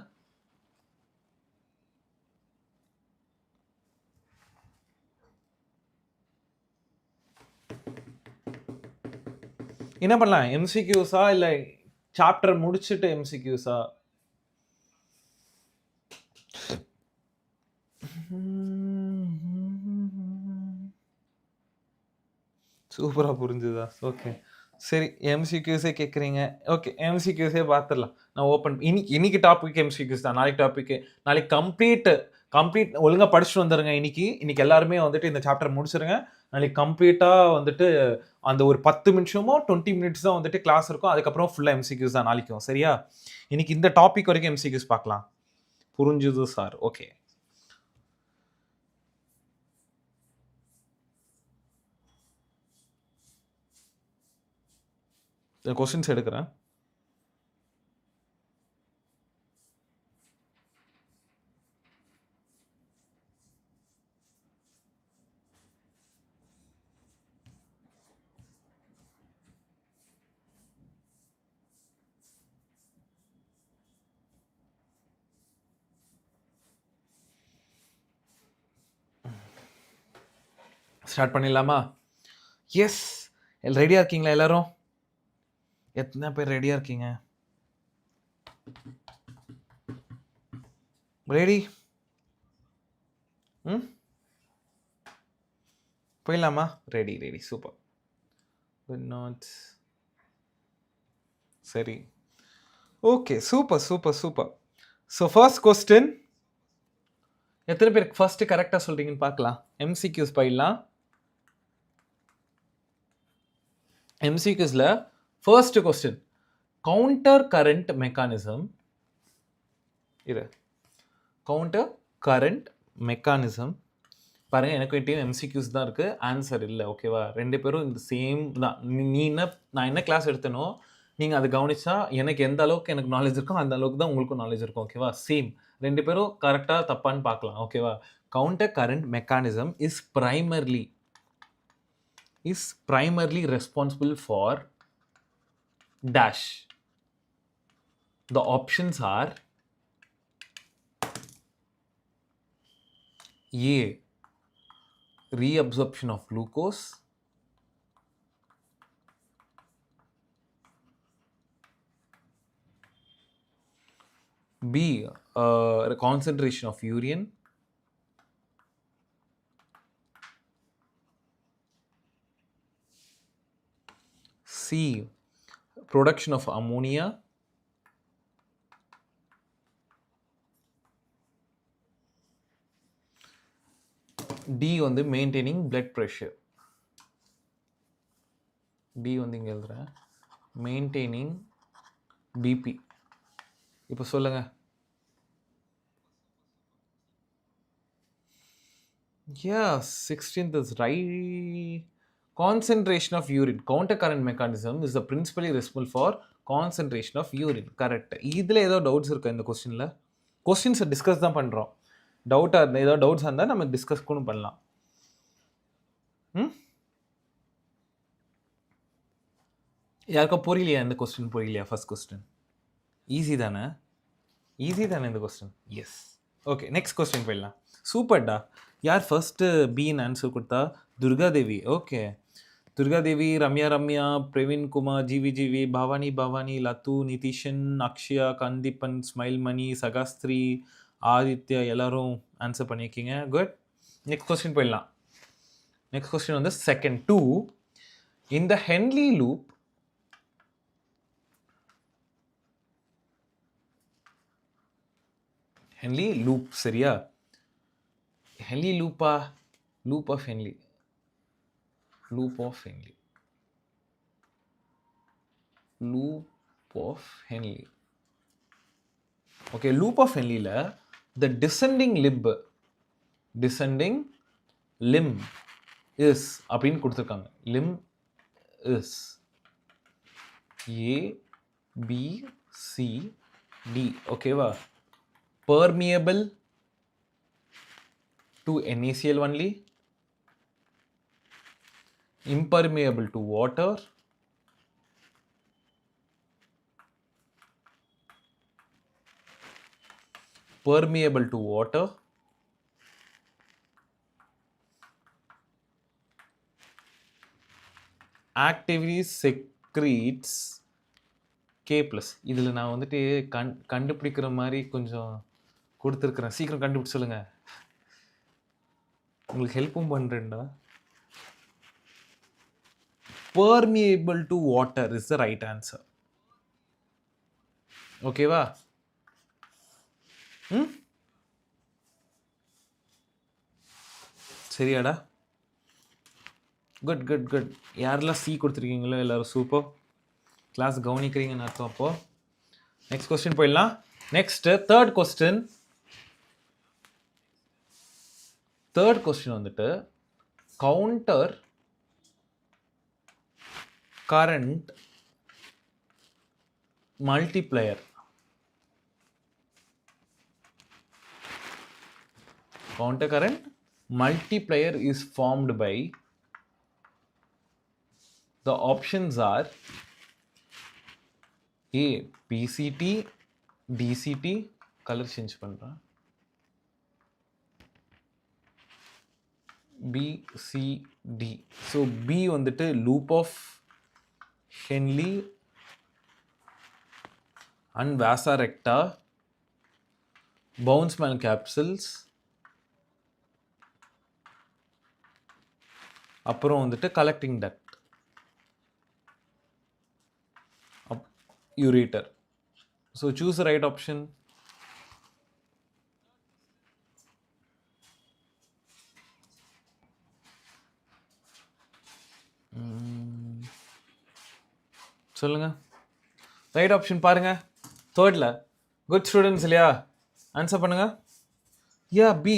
என்ன பண்ணலாம், எம்சிக்யூஸா இல்லை சாப்டர் முடிச்சுட்டு எம்சிக்யூஸா? சூப்பராக புரிஞ்சுதா? ஓகே சரி, எம்சிக்யூஸே கேட்குறீங்க. ஓகே எம்சிக்யூஸே பார்த்துடலாம். நான் ஓப்பன் இன்னைக்கு டாபிக் எம்சிக்யூஸ் தான். நாளைக்கு டாபிக் நாளைக்கு கம்ப்ளீட் ஒழுங்காக படிச்சுட்டு வந்துடுங்க. இன்னைக்கு எல்லாருமே வந்துட்டு இந்த சாப்டர் முடிச்சிருங்க. நாளைக்கு கம்ப்ளீட்டாக வந்துட்டு அந்த ஒரு 10 நிமிஷமோ 20 மினிட்ஸ் தான் வந்துட்டு கிளாஸ் இருக்கும். அதுக்கப்புறம் ஃபுல்லாக எம்சிக்யூஸ் தான் நாளைக்கும். சரியா? இன்னைக்கு இந்த டாபிக் வரைக்கும் எம்சிக்யூஸ் பார்க்கலாம். புரிஞ்சுது சார்? ஓகே. கொஸ்டின்ஸ் எடுக்கிறேன். ஸ்டார்ட் பண்ணிடலாமா? எஸ், ரெடியாக இருக்கீங்களா எல்லாரும்? எத்தனை பேர் ரெடியாக இருக்கீங்க? ரெடி? போயிடலாமா? Ready super. Good not. சரி okay, super. So first question, எத்தனை பேருக்கு ஃபர்ஸ்ட் கரெக்டாக சொல்றீங்கன்னு பார்க்கலாம். எம்சிக்யூஸ் போயிடலாம். எம்சிக்யூஸ்ல first question, counter current mechanism. Counter current mechanism பாருங்க, எனக்கு டீம் எம்சிக்யூஸ் தான் இருக்கு, ஆன்சர் இல்லை. ஓகேவா? ரெண்டு பேரும் இந்த சேம் தான். நான் என்ன கிளாஸ் எடுத்தனோ நீங்கள் அதை கவனிச்சா எனக்கு எந்த அளவுக்கு எனக்கு நாலேஜ் இருக்கோ அந்த அளவுக்கு தான் உங்களுக்கும் நாலேஜ் இருக்கும். ஓகேவா? சேம். ரெண்டு பேரும் கரெக்டாக தப்பான்னு பார்க்கலாம். ஓகேவா? Counter current mechanism is primarily responsible for dash. The options are A, reabsorption of glucose, B, concentration of urine, C, production of ammonia, D வந்து maintaining blood pressure. D வந்து இங்கே எழுதுறேன், maintaining BP. இப்போ சொல்லுங்க. Yeah, 16th is right. Concentration of urine. Counter current mechanism is the principally responsible for concentration of urine. Correct. இதில் ஏதோ டவுட்ஸ் இருக்கா இந்த கொஸ்டினில்? கொஸ்டின்ஸை டிஸ்கஸ் தான் பண்ணுறோம். டவுட்டாக இருந்தால் ஏதோ டவுட்ஸ் இருந்தால் நம்ம டிஸ்கஸ் கூட பண்ணலாம். யாருக்கா புரியலையா இந்த கொஸ்டின்? புரியலையா? ஃபர்ஸ்ட் கொஸ்டின் ஈஸி தானே இந்த question? Yes. Okay, next question போயிடலாம். சூப்பர்டா. யார் ஃபர்ஸ்ட்டு பின்னு ஆன்சர் கொடுத்தா? துர்காதேவி. ஓகே, துர்காதேவி, ரம்யா, பிரவீன் குமார், ஜிவி, பவானி, லத்து, நிதிஷன், அக்ஷயா, கந்திப்பன், ஸ்மைல் மணி, சகாஸ்திரி, ஆதித்யா, எல்லாரும் ஆன்சர் பண்ணியிருக்கீங்க. குட். நெக்ஸ்ட் கொஸ்டின் போயிடலாம். நெக்ஸ்ட் கொஸ்டின் வந்து செகண்ட் 2. இந்த ஹென்லி லூப் சரியா? ஹென்லி லூப்பா? Loop of Henle. Okay, loop of ஹென்லியில் த டிசெண்டிங் limb is அப்படின்னு கொடுத்துருக்காங்க. limb is A, B, C, D. ஓகேவா? permeable to NaCl only, impermeable to water, permeable to water, actively excretes K plus. இதில் நான் வந்துட்டு கண்டுபிடிக்கிற மாதிரி கொஞ்சம் கொடுத்துருக்குறேன். சீக்கிரம் கண்டுபிடிச்சு சொல்லுங்க. உங்களுக்கு ஹெல்ப்பும் பண்ணுறேன்டா. Permeable to water is the right answer. ஓகேவா? சரியாடா? Good good good. யாரெல்லாம் சி கொடுத்துருக்கீங்களோ எல்லாரும் சூப்பர். கிளாஸ் கவனிக்கிறீங்கன்னு அர்த்தம். அப்போ நெக்ஸ்ட் கொஸ்டின் போயிடலாம். நெக்ஸ்ட் தேர்ட் கொஸ்டின் வந்துட்டு counter current multiplier. Counter current multiplier is formed by, the options are A PCT, DCT, color change பண்றேன், B C D. So B வந்துட்டு loop of Henle and vasa recta, Bounceman capsules, அப்புறம் வந்துட்டு collecting duct, ureter. So choose the right option. சொல்லுங்க. ரைட் ஆப்ஷன் பாருங்க. தேர்ட்ல குட் ஸ்டூடெண்ட்ஸ் இல்லையா? ஆன்சர் பண்ணுங்க. Yeah B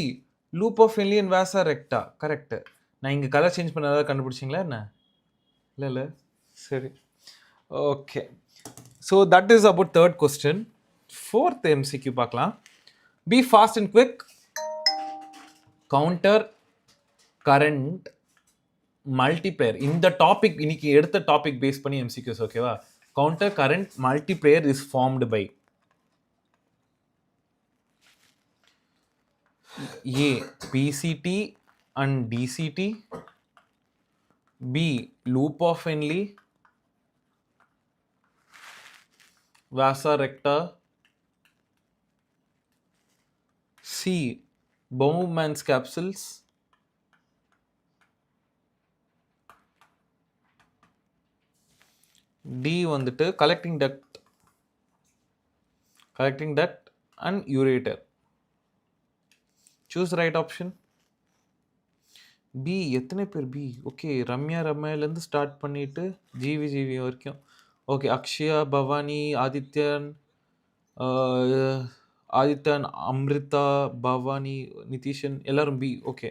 loop of Henle and vasa recta. Correct. நான் இங்கே கலர் சேஞ்ச் பண்ணாத கண்டுபிடிச்சிங்களா என்ன? இல்லை சரி okay. So that is about third question. Fourth MCQ பார்க்கலாம். Be fast and quick. Counter current multiplier. இந்த டாபிக் இன்னைக்கு எடுத்த டாபிக் பேஸ் பண்ணி எம்சிக்யூஸ். ஓகேவா? Counter current multiplier is formed by A PCT and DCT, B loop of Henle, vasa recta, C Bowman's capsules, D வந்துட்டு collecting duct and ureter. choose the right option. B எத்தனை பேர் B? ஓகே, ரம்யாலேருந்து ஸ்டார்ட் பண்ணிட்டு ஜிவி வரைக்கும். ஓகே, அக்ஷயா, பவானி, ஆதித்யன், அம்ரிதா, பவானி, நிதிஷன் எல்லாரும் B. Okay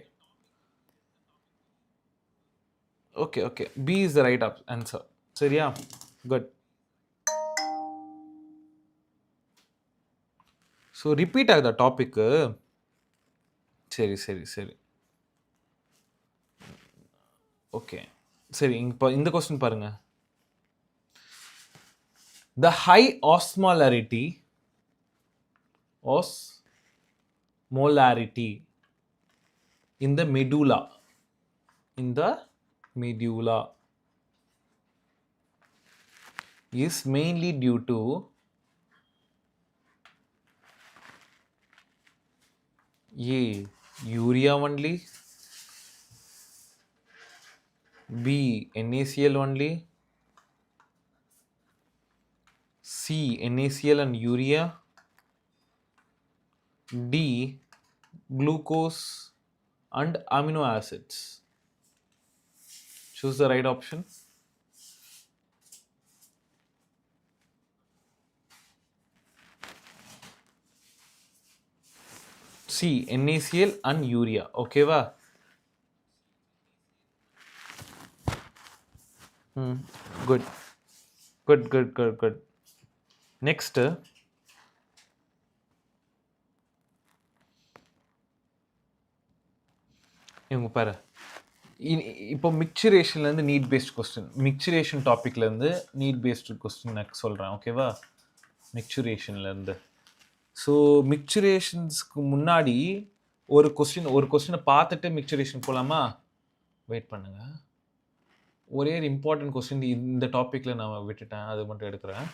okay okay B is the right answer. சரியா? குட். ஸோ ரிப்பீட் ஆகுதா டாபிக்கு? சரி ஓகே சரி. இப்போ இந்த கொஸ்டின் பாருங்க. த high osmolarity in the medulla is mainly due to A urea only, B NaCl only, C NaCl and urea, D glucose and amino acids. Choose the right option. C NaCl and urea. ஓகேவா? குட். நெக்ஸ்ட் இவங்க பாரு. இப்போ மிக்சரேஷன்லேருந்து நீட் பேஸ்ட் கொஸ்டின், மிக்சரேஷன் டாப்பிக்லேருந்து நீட் பேஸ்டு கொஸ்டின் நான் சொல்கிறேன். ஓகேவா? மிக்சரேஷன்லேருந்து. ஸோ மிக்சரேஷன்ஸ்க்கு முன்னாடி ஒரு கொஸ்டினை பார்த்துட்டு மிக்சரேஷன் போகலாமா? வெயிட் பண்ணுங்க. ஒரே ஒரு இம்பார்ட்டன்ட் கொஸ்டின் இந்த டாப்பிக்கில் நான் விட்டுட்டேன், அது மட்டும் எடுக்கிறேன்.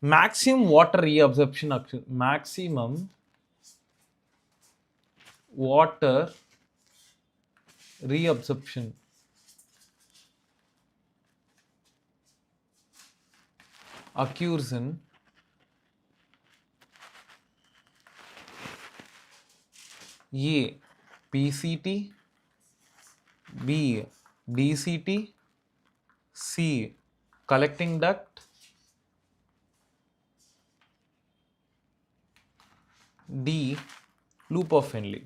Maximum water reabsorption, maximum water reabsorption occurs in A. PCT, B. DCT, C. collecting duct, D. loop of Henle.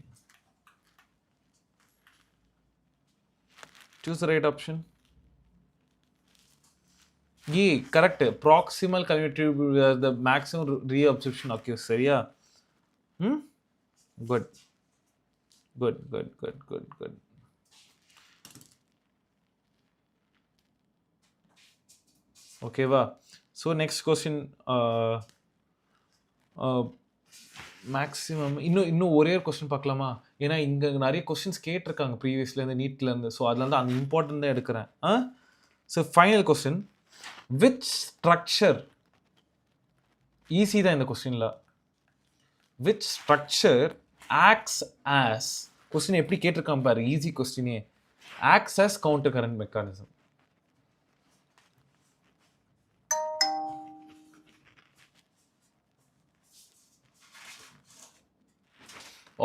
Choose the right option. A. correct. Proximal conjunctive the maximum reabsorption occurs. சரியா? Good. Okay va. So next question, maximum இன்னும் ஒரே ஒரு கொஸ்டின் பார்க்கலாமா? ஏன்னா இங்கே நிறைய கொஸ்டின்ஸ் கேட்டிருக்காங்க ப்ரீவியஸ்லேருந்து நீட்லேருந்து. ஸோ அதுலேருந்து அந்த இம்பார்ட்டன்ட் தான் எடுக்கிறேன். So final question, which structure, easy தான் இந்த கொஸ்டினில், which structure acts as, question எப்படி கேட்டிருக்கான் பாரு, ஈஸி கொஸ்டினே, acts as counter current mechanism.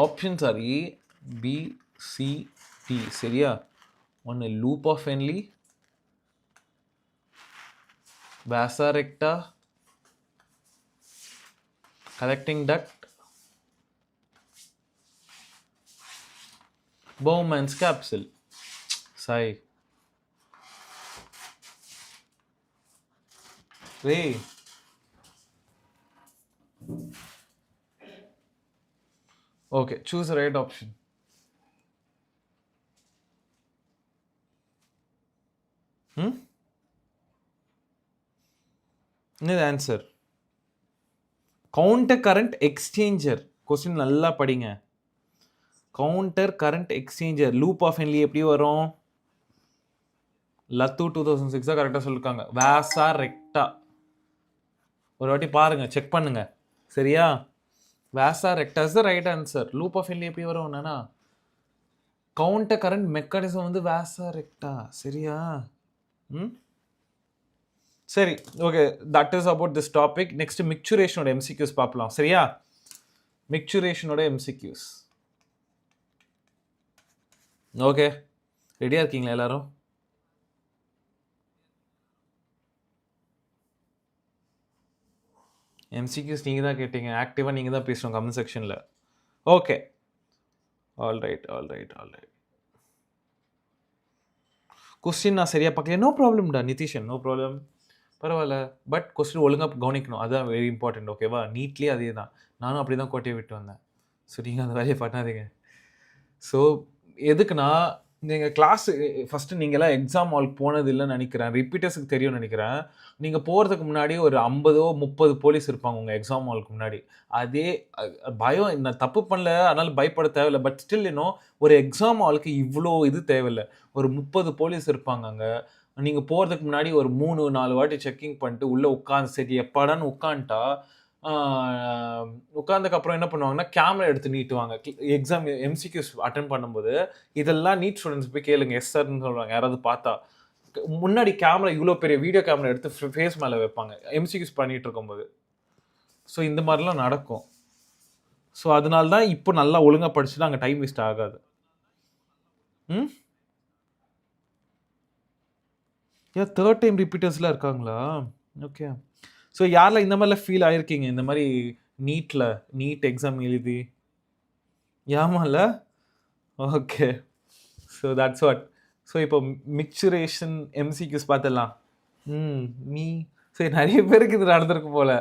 Options are A, B, C, D. சரியா? ஒன்று loop of Henle, vasa recta, collecting duct, Bowman's capsule. Sai. Ray. Okay, choose the right option. This answer. Counter current exchanger. Question நல்லா படிங்க. Counter current exchanger. Loop of Henle எப்படி வரும்? லத்து 2006 கரெக்டாக சொல்லிருக்காங்க. வாசா ரெக்டா. ஒரு வாட்டி பாருங்க, செக் பண்ணுங்க. சரியா? Vasa recta is the right answer. Loop of Henle எப்படி வரும்? என்னன்னா கவுண்டர் கரண்ட் மெக்கானிசம் வந்து வாசா ரெக்டா. சரியா? சரி, okay, that is about this topic. Next மிக்சுரேஷனோட எம்சிக்யூஸ் பார்க்கலாம். சரியா? மிக்சுரேஷனோட எம்சிக்யூஸ். ஓகே, ரெடியாக இருக்கீங்களா எல்லாரும்? எம்சிக்யூஸ் நீங்கள் தான் கேட்டீங்க, ஆக்டிவாக நீங்கள் தான் பேசணும் கமெண்ட் செக்ஷனில். Okay, all right. கொஸ்டின் நான் சரியாக பார்க்கல, நோ ப்ராப்ளம்டா நிதிஷன், நோ ப்ராப்ளம், பரவாயில்ல. பட் கொஸ்டின் ஒழுங்காக கவனிக்கணும், அதுதான் வெரி இம்பார்ட்டன்ட். ஓகேவா? நீட்லேயே அதே தான், நானும் அப்படி தான் கோட்டையை விட்டு வந்தேன். ஸோ நீங்கள் அந்த வேலையை பண்ணாதீங்க. ஸோ எதுக்குன்னா, நீங்கள் கிளாஸ் ஃபஸ்ட்டு நீங்களாம் எக்ஸாம் ஹாலுக்கு போனது இல்லைன்னு நினைக்கிறேன், ரிப்பீட்டர்ஸுக்கு தெரியும்னு நினைக்கிறேன். நீங்கள் போகிறதுக்கு முன்னாடி ஒரு 50-30 போலீஸ் இருப்பாங்க உங்கள் எக்ஸாம் ஹாலுக்கு முன்னாடி. அதே பயம், நான் தப்பு பண்ணல அதனால் பயப்பட தேவையில்லை. பட் ஸ்டில் இன்னும் ஒரு எக்ஸாம் ஹாலுக்கு இவ்வளோ இது தேவையில்லை. ஒரு 30 போலீஸ் இருப்பாங்க அங்கே. நீங்கள் போகிறதுக்கு முன்னாடி ஒரு 3-4 வாட்டி செக்கிங் பண்ணிட்டு உள்ளே உட்காந்து, சரி எப்பாடான்னு உட்காந்துட்டா, உட்காந்ததுக்கப்புறம் என்ன பண்ணுவாங்கன்னா கேமரா எடுத்து நீட்டுவாங்க. எக்ஸாம் எம்சிக்யூஸ் அட்டென்ட் பண்ணும்போது இதெல்லாம் நீட் ஸ்டூடெண்ட்ஸ் போய் கேளுங்க, எஸ் சார்ன்னு சொல்லுவாங்க. யாராவது பார்த்தா முன்னாடி கேமரா, இவ்வளோ பெரிய வீடியோ கேமரா எடுத்து ஃபேஸ் மேலே வைப்பாங்க எம்சிக்யூஸ் பண்ணிட்டு இருக்கும்போது. ஸோ இந்த மாதிரிலாம் நடக்கும். ஸோ அதனால தான் இப்போ நல்லா ஒழுங்காக படிச்சுட்டு அங்கே டைம் வேஸ்ட் ஆகாது. ஏன் தேர்ட் டைம் ரிப்பீட்டர்ஸ்லாம் இருக்காங்களா? ஓகே. ஸோ யாரில் இந்த மாதிரிலாம் ஃபீல் ஆகிருக்கீங்க, இந்த மாதிரி நீட் எக்ஸாம் எழுதி? ஏமால? Okay, so that's what. So இப்போ மிக்சுரேஷன் எம்சிக்யூஸ் பார்த்துடலாம். சரி, நிறைய பேருக்கு இது நடந்திருக்கு போல்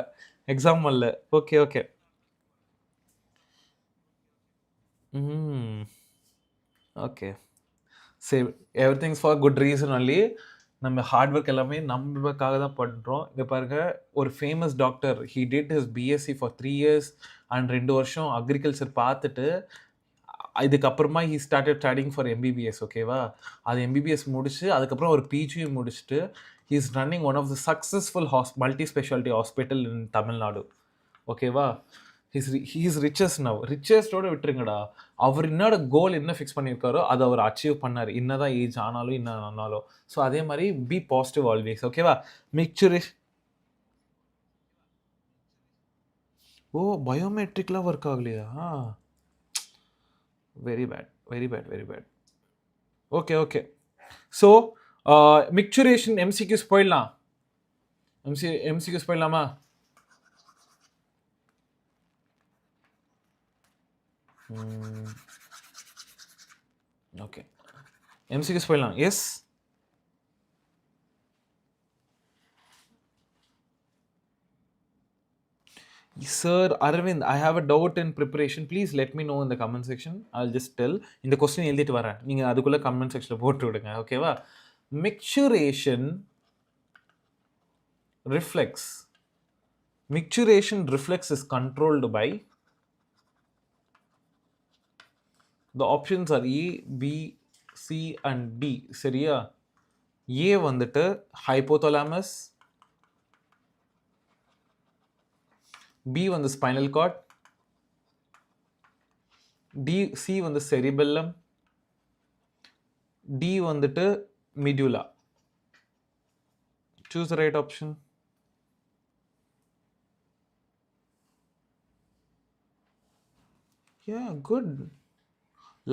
எக்ஸாம் வரல. ஓகே. ஓகே, சரி, every things for good reason only. நம்ம ஹார்ட் ஒர்க் எல்லாமே நம்மளுக்காக தான் பண்ணுறோம். இங்கே பாருங்கள், ஒரு famous doctor, he did his BSc for 3 years and 2 வருஷம் அக்ரிகல்ச்சர் பார்த்துட்டு இதுக்கப்புறமா he started studying for MBBS, ஓகேவா? அது MBBS முடிச்சு அதுக்கப்புறம் ஒரு பிஜியும் முடிச்சுட்டு he is running one of the successful multi specialty hospital in Tamil Nadu, ஓகேவா? he is richest now. ரிச்சஸ்டோட விட்டுருங்கடா, அவர் என்னோட கோல் என்ன ஃபிக்ஸ் பண்ணியிருக்காரோ அதை அவர் அச்சீவ் பண்ணார், என்னதான் ஏஜ் ஆனாலும் என்ன ஆனாலும். ஸோ அதே மாதிரி be positive always, okay? Micturition. Oh, பயோமெட்ரிக்லாம் ஒர்க் ஆகலையா? Very bad, very bad, very bad. Okay okay. So micturition MCQs போயிடலாம். எம்சிக்யூஸ் போயிடலாமா? ஓகே, எம்சிக்யூஸ் போயிடலாம். Yes Sir Arvind, I have a doubt in preparation. Please let me know in the comment section. I'll just tell. இந்த கொஸ்டின் எழுதிட்டு வரேன், நீங்கள் அதுக்குள்ளே கமெண்ட் செக்ஷனில் போட்டு விடுங்க, ஓகேவா? Micturition reflex is controlled by, the options are A, B, C and D. சரியா? A வந்துட்டு hypothalamus, B வந்து spinal cord, C வந்து cerebellum, D வந்துட்டு medulla. Choose the right option. Yeah, good.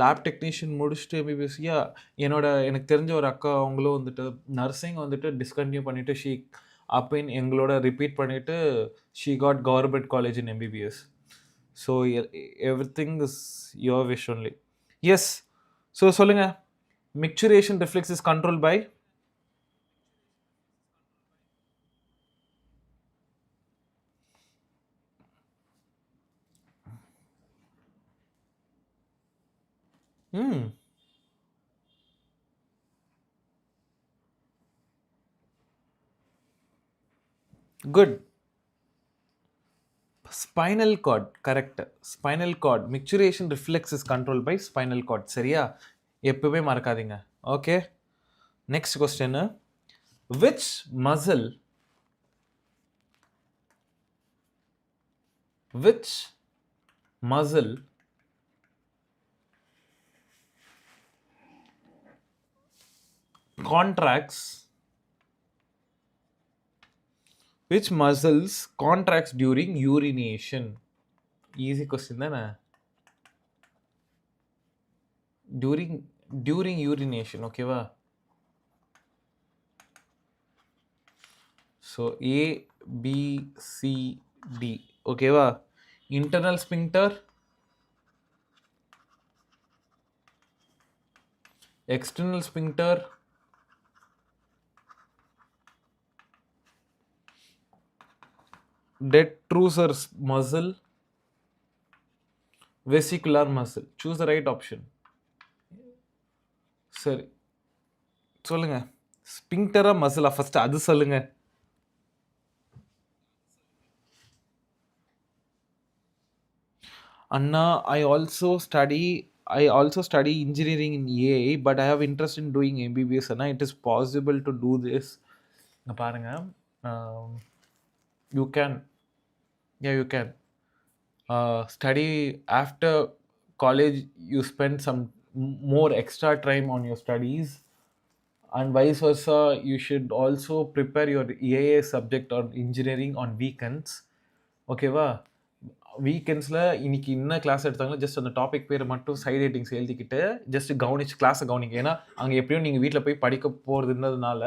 Lab technician முடிச்சுட்டு எம்பிபிஎஸ். எனக்கு தெரிஞ்ச ஒரு அக்கா, அவங்களும் வந்துட்டு நர்சிங் வந்துட்டு டிஸ்கண்டினியூ பண்ணிவிட்டு எங்களோட ரிப்பீட் பண்ணிவிட்டு she got government college in MBBS. So every thing is your wish only. Yes, so சொல்லுங்கள். Micturition reflex is control by, good. Spinal cord, correct. Spinal cord. Micturition reflex is controlled by spinal cord. சரியா? எப்பவுமே மறக்காதீங்க. Okay, next question. Which muscle contracts, which muscles contracts during urination? Easy question தானே. during urination, ஓகேவா? So A, B, C, D, ஓகேவா? internal sphincter, external sphincter, detrusor muscle, vesicular muscle. Choose the right option. சரி, சொல்லுங்க. ஸ்பிங்டரா மசிலா ஃபர்ஸ்ட் அது சொல்லுங்க. அண்ணா, I also study engineering in EAI, but I have interest in doing MBBS. Anna, it is possible to do this. பாருங்க, you can study after college. You spend some more extra time on your studies, and vice versa. You should also prepare your EAA subject on engineering on weekends, ஓகேவா? வீக்கெண்ட்ஸில் இன்னைக்கு என்ன கிளாஸ் எடுத்தாங்களோ ஜஸ்ட் அந்த டாபிக் பேர் மட்டும் சைட் ரைட்டிங்ஸ் எழுதிக்கிட்டு ஜஸ்ட் கிளாஸை கவனிங்க. ஏன்னா அங்கே எப்படியும் நீங்கள் வீட்டில் போய் படிக்க போகிறதுன்றதுனால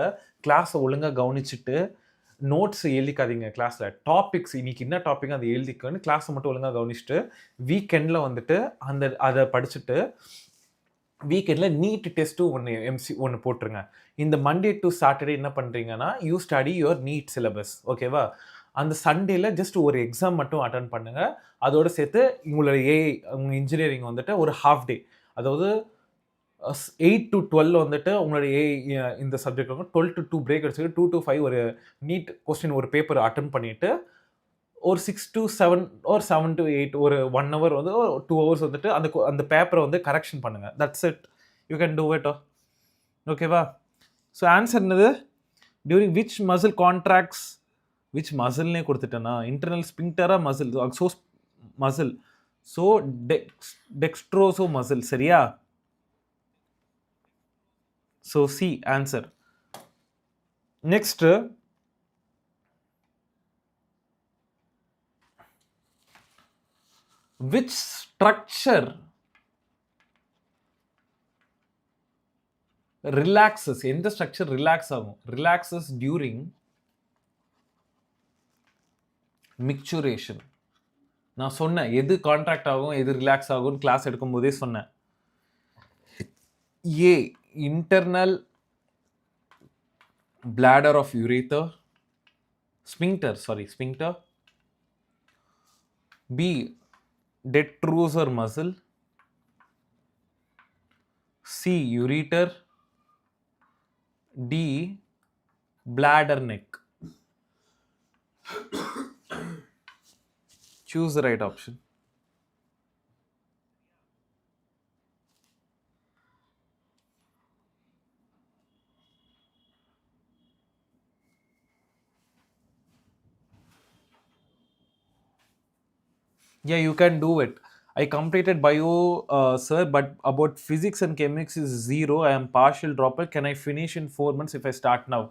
கிளாஸை ஒழுங்காக கவனிச்சுட்டு நோட்ஸ் எழுதிக்காதீங்க. கிளாஸில் டாபிக்ஸ் இன்னைக்கு என்ன டாபிக் அதை எழுதிக்கன்னு கிளாஸை மட்டும் ஒழுங்காக கவனிச்சுட்டு வீக்கெண்டில் வந்துட்டு அதை படிச்சுட்டு வீக்கெண்டில் நீட் டெஸ்ட்டும் ஒன்று போட்டுருங்க. இந்த மண்டே டு சாட்டர்டே என்ன பண்ணுறீங்கன்னா you study your NEET syllabus, ஓகேவா? அந்த சண்டேல ஜஸ்ட் ஒரு எக்ஸாம் மட்டும் அட்டன் பண்ணுங்க. அதோடு சேர்த்து உங்களோட உங்கள் இன்ஜினியரிங் வந்துட்டு ஒரு ஹாஃப் டே, அதாவது 8 to 12 வந்துட்டு உங்களோட இந்த சப்ஜெக்ட் வந்து 12 to 2 பிரேக் அடிச்சுட்டு 2 to 5 ஒரு நீட் கொஸ்டின் ஒரு பேப்பர் அட்டன் பண்ணிட்டு ஒரு 6 to 7 or 7 to 8 ஒரு 1 hour வந்து 2 hours வந்துட்டு அந்த பேப்பரை வந்து கரெக்ஷன் பண்ணுங்க. That's it. You can do it. ஓகேவா? ஸோ ஆன்சர் என்னது? During which muscle contracts, which மசில்னே கொடுத்துட்டேன்னா இன்டர்னல் ஸ்பிங்டரா மசில், ஸோ மசில், ஸோ டெக்ஸ்ட்ரோசோ மசில். சரியா? So C answer. Next, which structure relaxes, எந்த ஸ்ட்ரக்சர் ரிலாக்ஸ் ஆகும், ரிலாக்ஸஸ் டியூரிங் மிக்சுரேஷன்? நான் சொன்னேன் எது கான்ட்ராக்ட் ஆகும் எது ரிலாக்ஸ் ஆகும் கிளாஸ் எடுக்கும் போதே சொன்னேன். ஏ internal bladder of urethra, sphincter. B detrusor muscle. C ureter. D bladder neck. Choose the right option. Yeah, you can do it. I completed bio, sir, but about physics and chemics is 0. I am partial dropper. Can I finish in 4 months if I start now?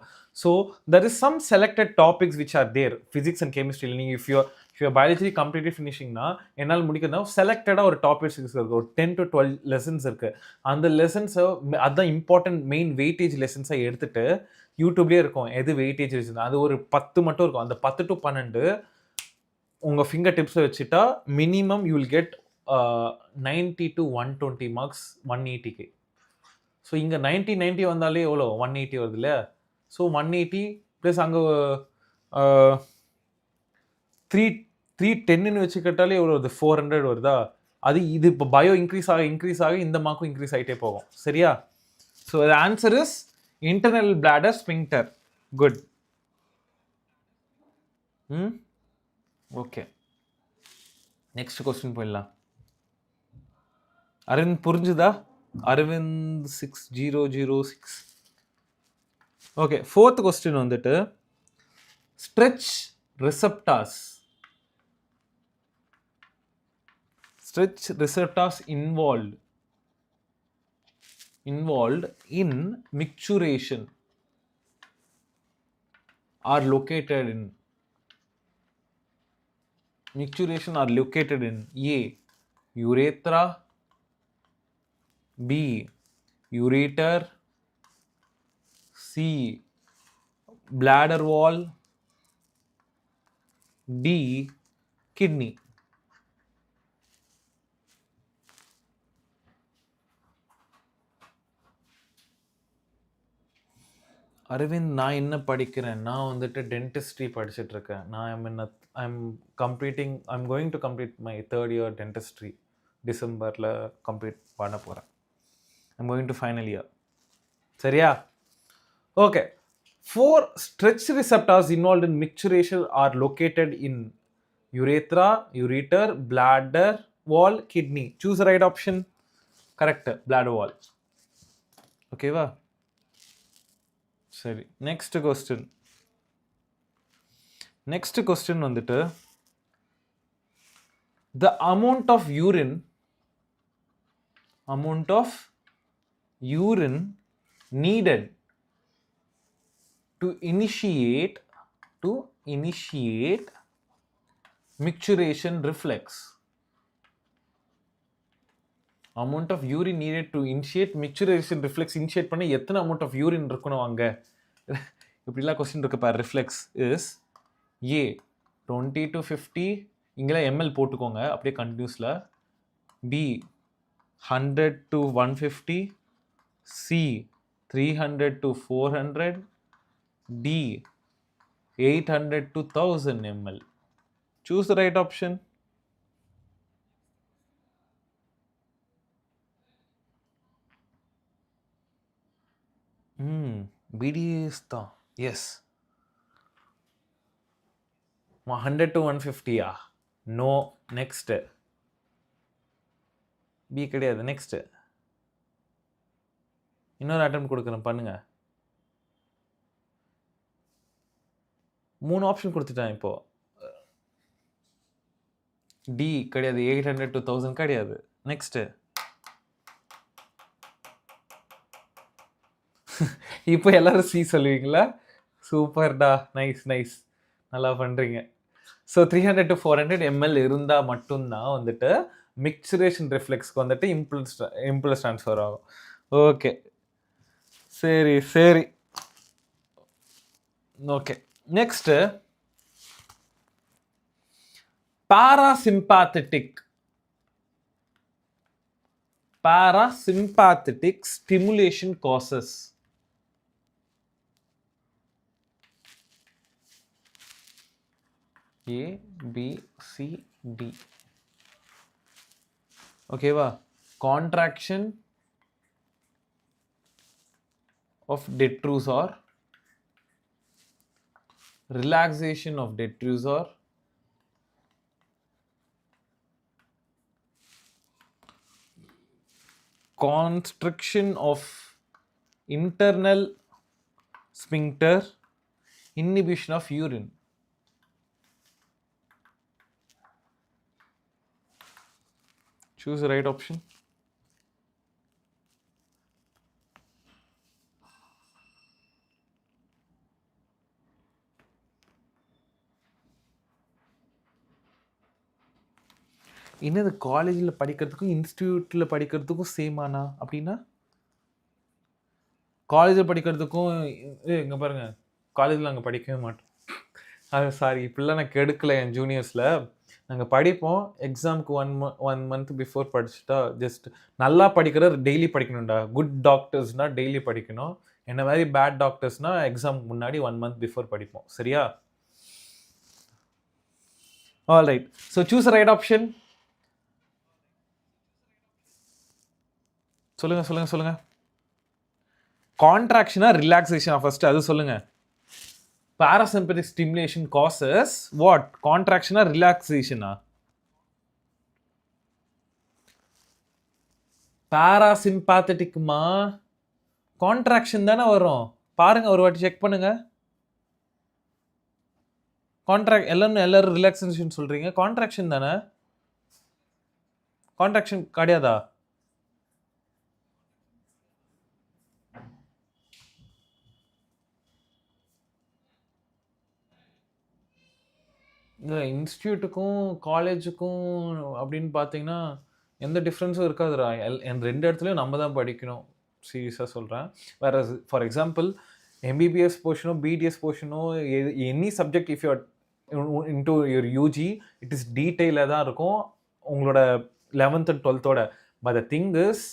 So there is some selected topics which are there. Physics and chemistry. If you're biology completely finishing na, enal mudikana selected or topics irukku 10 to 12 lessons irukku. And the lessons adha important main weightage lessons ah eduthittu YouTube la irukum. Edu weightage lesson adu ஒரு 10 மட்டும் இருக்கும். அந்த 10 to 12 உங்கள் ஃபிங்கர் டிப்ஸை வச்சுட்டா minimum you will get 90 to 120 marks 180க்கு. ஸோ இங்கே 90 வந்தாலே எவ்வளோ 180 வருது இல்லையா? ஸோ 180 ப்ளஸ் அங்கே 310ன்னு வச்சுக்கிட்டாலே எவ்வளோ வருது 400 வருதா? அது இது இப்போ பயோ இன்க்ரீஸ் ஆக இந்த மார்க்கும் இன்க்ரீஸ் ஆகிட்டே போகும். சரியா? So the answer is internal bladder sphincter. Good. Okay, next question போயிடலாம். அரவிந்த் புரிஞ்சுதா? அரவிந்த் 6006. ஓகே, ஃபோர்த் கொஸ்டின் வந்துட்டு stretch receptors. Stretch receptors involved in micturition are located in A urethra, B ureter, C bladder wall, D kidney. Aravind, நான் என்ன படிக்கிறேன்? நான் வந்துட்டு டென்டிஸ்ட்ரி படிச்சுட்டு இருக்கேன். I'm going to complete my 3rd year dentistry. டிசம்பரில் கம்ப்ளீட் பண்ண போகிறேன். I'm going to final year. சரியா? Okay, 4 stretch receptors involved in micturition are located in urethra, ureter, bladder wall, kidney. Choose the right option. Correct, bladder wall. ஓகேவா? சரி, நெக்ஸ்ட் கொஸ்டின் வந்துட்டு the amount of urine needed to initiate micturition reflex. amount of urine needed to initiate micturition reflex initiate பண்ண எத்தனை amount of urine இருக்கணும் அங்க? இப்படிலாம் கொஸ்டின் இருக்கு பாரு. ரிஃப்ளெக்ஸ் இஸ் A 20 to 50, இங்கெல்லாம் ml போட்டுக்கோங்க அப்படியே கண்டினியூஸில். B 100 to 150, C 300 to 400, D 800 to 1000 ml. Choose the right option. BDS தான். எஸ். 100 to 150யா? நோ. நெக்ஸ்ட். பி கிடையாது. நெக்ஸ்ட். இன்னொரு அட்டெம்ப்ட் கொடுக்குறேன், பண்ணுங்க. 3 ஆப்ஷன் கொடுத்துட்டேன் இப்போ. டி கிடையாது. 800 to 1000 கிடையாது. நெக்ஸ்ட். இப்போ எல்லாரும் சி சொல்லுவீங்களா? சூப்பர்டா, நைஸ் நைஸ், நல்லா பண்ணுறீங்க. ஸோ 300 to 400 ml இருந்தால் மட்டும்தான் வந்துட்டு மிக்சுரேஷன் ரிஃப்ளெக்ஸ்க்கு வந்துட்டு இம்பல்ஸ் ட்ரான்ஸ்ஃபர் ஆகும். ஓகே, சரி சரி, okay. Next parasympathetic stimulation causes. A, B, C, D. ஓகேவா? Contraction of detrusor, relaxation of detrusor, constriction of internal sphincter, inhibition of urine. Choose the right option. என்னது காலேஜில் படிக்கிறதுக்கும் இன்ஸ்டியூட்டில் படிக்கிறதுக்கும் சேமானா? அப்படின்னா காலேஜில் படிக்கிறதுக்கும் இங்கே பாருங்கள், காலேஜில் நாங்கள் படிக்கவே மாட்டோம். அது சாரி, இப்படிலாம் நான் கெடுக்கலை. என் ஜூனியர்ஸில் நாங்கள் படிப்போம். எக்ஸாமுக்கு ஒன் மந்த் பிஃபோர் படிச்சுட்டா ஜஸ்ட் நல்லா படிக்கிற டெய்லி படிக்கணும்டா. குட் டாக்டர்ஸ்னால் டெய்லி படிக்கணும். என்ன மாதிரி பேட் டாக்டர்ஸ்னால் எக்ஸாமுக்கு முன்னாடி 1 month பிஃபோர் படிப்போம். சரியா? All right. So choose right option. சொல்லுங்க. கான்ட்ராக்ஷனா ரிலாக்ஸேஷனா ஃபர்ஸ்ட் அது சொல்லுங்க. parasympathetic stimulation causes what? கான்ட்ராக்ஷனா ரிலாக்ஸேஷனா? பாராசிம்பாத்தட்டிக்மா கான்ட்ராக்ஷன் தானே வரும். பாருங்க, ஒரு வாட்டி செக் பண்ணுங்க. எல்லாரும் ரிலாக்ஸேஷன் சொல்றீங்க, கான்ட்ராக்ஷன் தானே? கான்ட்ராக்ஷன் கிடையாதா? இந்த இன்ஸ்டியூட்டுக்கும் காலேஜுக்கும் அப்படின்னு பார்த்தீங்கன்னா எந்த டிஃப்ரென்ஸும் இருக்காதுடா. என் 2 இடத்துலையும் நம்ம தான் படிக்கணும். சீரியஸாக சொல்கிறேன். வேறு ஃபார் எக்ஸாம்பிள் எம்பிபிஎஸ் போர்ஷனோ பிடிஎஸ் போர்ஷனோ any subject if you into your UG it is டீட்டெயிலாக தான் இருக்கும் உங்களோட 11th and 12th. But the thing is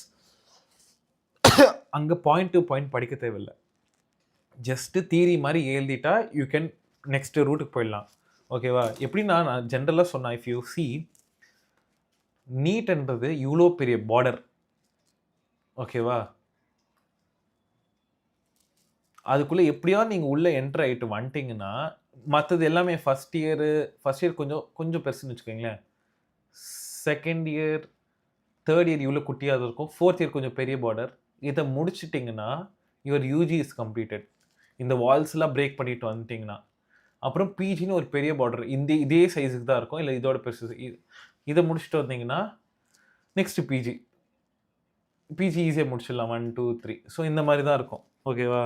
அங்கே பாயிண்ட் டு பாயிண்ட் படிக்க தேவையில்லை. ஜஸ்ட்டு தியரி மாதிரி எழுதிட்டா யூ கேன் நெக்ஸ்ட் ரூட்டுக்கு போயிடலாம். ஓகேவா? எப்படின்னா நான் ஜென்ரலாக சொன்னேன், இஃப் யூ சி நீட்ன்றது இவ்வளோ பெரிய பார்டர். ஓகேவா? அதுக்குள்ளே எப்படியாவது நீங்கள் உள்ளே என்ட்ரு ஆகிட்டு வந்துட்டிங்கன்னா மற்றது எல்லாமே ஃபஸ்ட் இயர் கொஞ்சம் பெருசுன்னு வச்சுக்கோங்களேன். செகண்ட் இயர் தேர்ட் இயர் இவ்வளோ குட்டியாக இருக்கும். ஃபோர்த் இயர் கொஞ்சம் பெரிய பார்டர். இதை முடிச்சிட்டிங்கன்னா யுவர் யூஜி இஸ் கம்ப்ளீட்டட். இந்த வால்ஸ்லாம் பிரேக் பண்ணிட்டு வந்துட்டிங்கன்னா அப்புறம் பிஜின்னு ஒரு பெரிய பார்டர் இதே சைஸுக்கு தான் இருக்கும், இல்லை இதோட பெருசு. இதை முடிச்சுட்டு வந்தீங்கன்னா நெக்ஸ்ட் பிஜி ஈஸியாக முடிச்சிடலாம் 1 2 3. ஸோ இந்த மாதிரி தான் இருக்கும். ஓகேவா?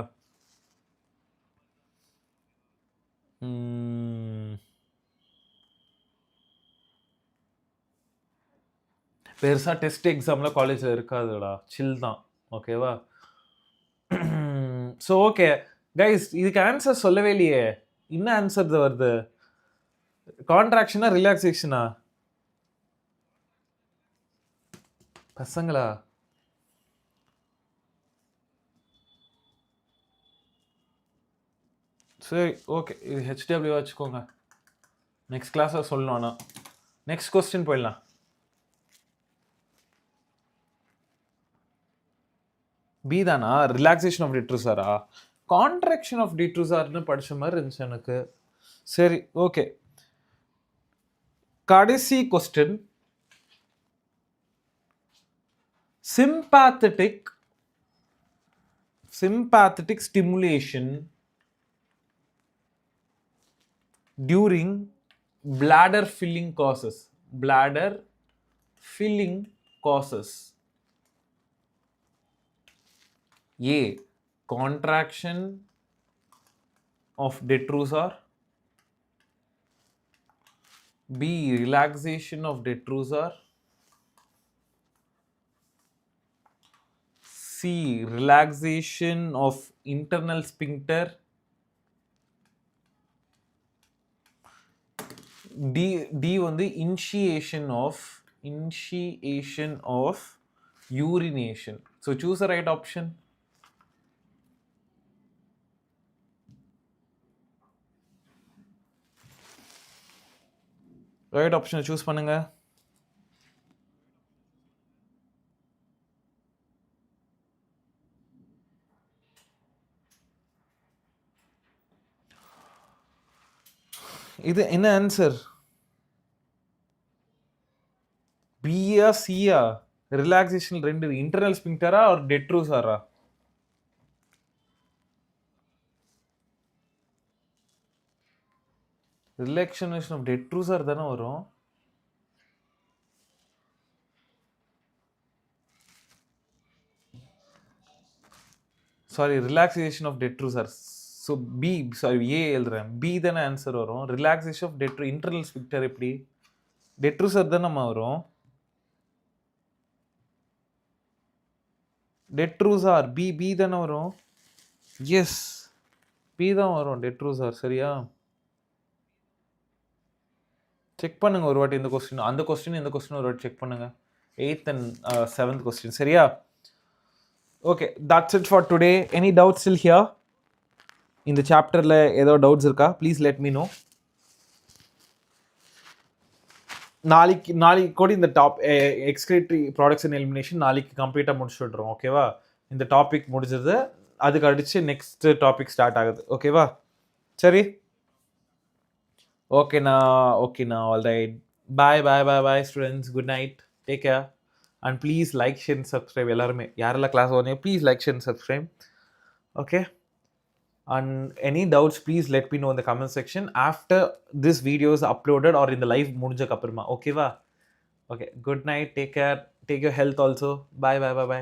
பெருசாக டெஸ்ட் எக்ஸாம்லாம் காலேஜில் இருக்காதுடா, சில் தான். ஓகேவா? ஸோ ஓகே கைஸ், இதுக்கு ஆன்சர் சொல்லவே இல்லையே. என்ன ஆன்சர் வருது? கான்ட்ராக்ஷனா ரிலாக்ஸேஷனா? பசங்களா? சரி, ஓகே, இது ஹெச்டபிள்யூ வச்சுக்கோங்க. நெக்ஸ்ட் கிளாஸில் சொல்லணும். ஆனால் நெக்ஸ்ட் கொஸ்டின் போயிடலாம். பி தானா? ரிலாக்ஸேஷன் ஆஃப் டிட்ரூசாரா? கான்ட்ராக்ஷன் ஆஃப் டிட்ரூசார்னு படித்த மாதிரி இருந்துச்சு எனக்கு. சரி, ஓகே. கடைசி question, sympathetic stimulation during bladder filling causes. A. Contraction of detrusor. B. Relaxation of detrusor. C. Relaxation of internal sphincter. D வந்து initiation of urination. So choose the right option. Right ஆப்ஷனை சூஸ் பண்ணுங்க. இது என்ன ஆன்சர்? பியா சியா? ரிலாக்ஸேஷன் ரெண்டு, இன்டர்னல் ஸ்பிங்டரா ஒரு டெட்ரூசாரா? ரிலாக்ஸேஷன் ஆஃப் டெட்ரூசார் தானே வரும். Sorry, relaxation of detrusor. So B, sorry A எழுதுறேன். பி தானே ஆன்சர் வரும். ரிலாக்ஸேஷன் ஆஃப் இன்டர்னல் ஸ்பிங்டர் எப்படி? டெட்ரூசார் தானே வரும். டெட்ரூசார் பி தானே வரும். எஸ், பி தான் வரும் டெட்ரூசார். சரியா? செக் பண்ணுங்க ஒரு வாட்டி இந்த கொஸ்டின், அந்த கொஸ்டின் இந்த கொஸ்டின் ஒரு வாட்டி செக் பண்ணுங்க. 8th and 7th question. சரியா? Okay, that's it for today. Any doubts still here? இந்த சாப்டரில் ஏதோ டவுட்ஸ் இருக்கா? Please let me know. நாளைக்கு கூட இந்த எக்ஸ்கிரேட்டரி ப்ராடக்ட்ஸ் அண்ட் எலிமினேஷன் நாளைக்கு கம்ப்ளீட்டாக முடிச்சு விட்றோம். ஓகேவா? இந்த டாபிக் முடிஞ்சது, அதுக்கு அடிச்சு நெக்ஸ்ட் டாபிக் ஸ்டார்ட் ஆகுது. ஓகேவா? சரி, ஓகேண்ணா. All right. Bye students. Good night. Take care. And please like, share and subscribe. எல்லாருமே யாரெல்லாம் கிளாஸ் வரீங்க please like, share and subscribe. Okay? And any doubts, please let me know in the comment section after this video is uploaded or in the live முடிஞ்சக்கு அப்புறமா. ஓகேவா? Okay, good night. Take care. Take your health also. Bye.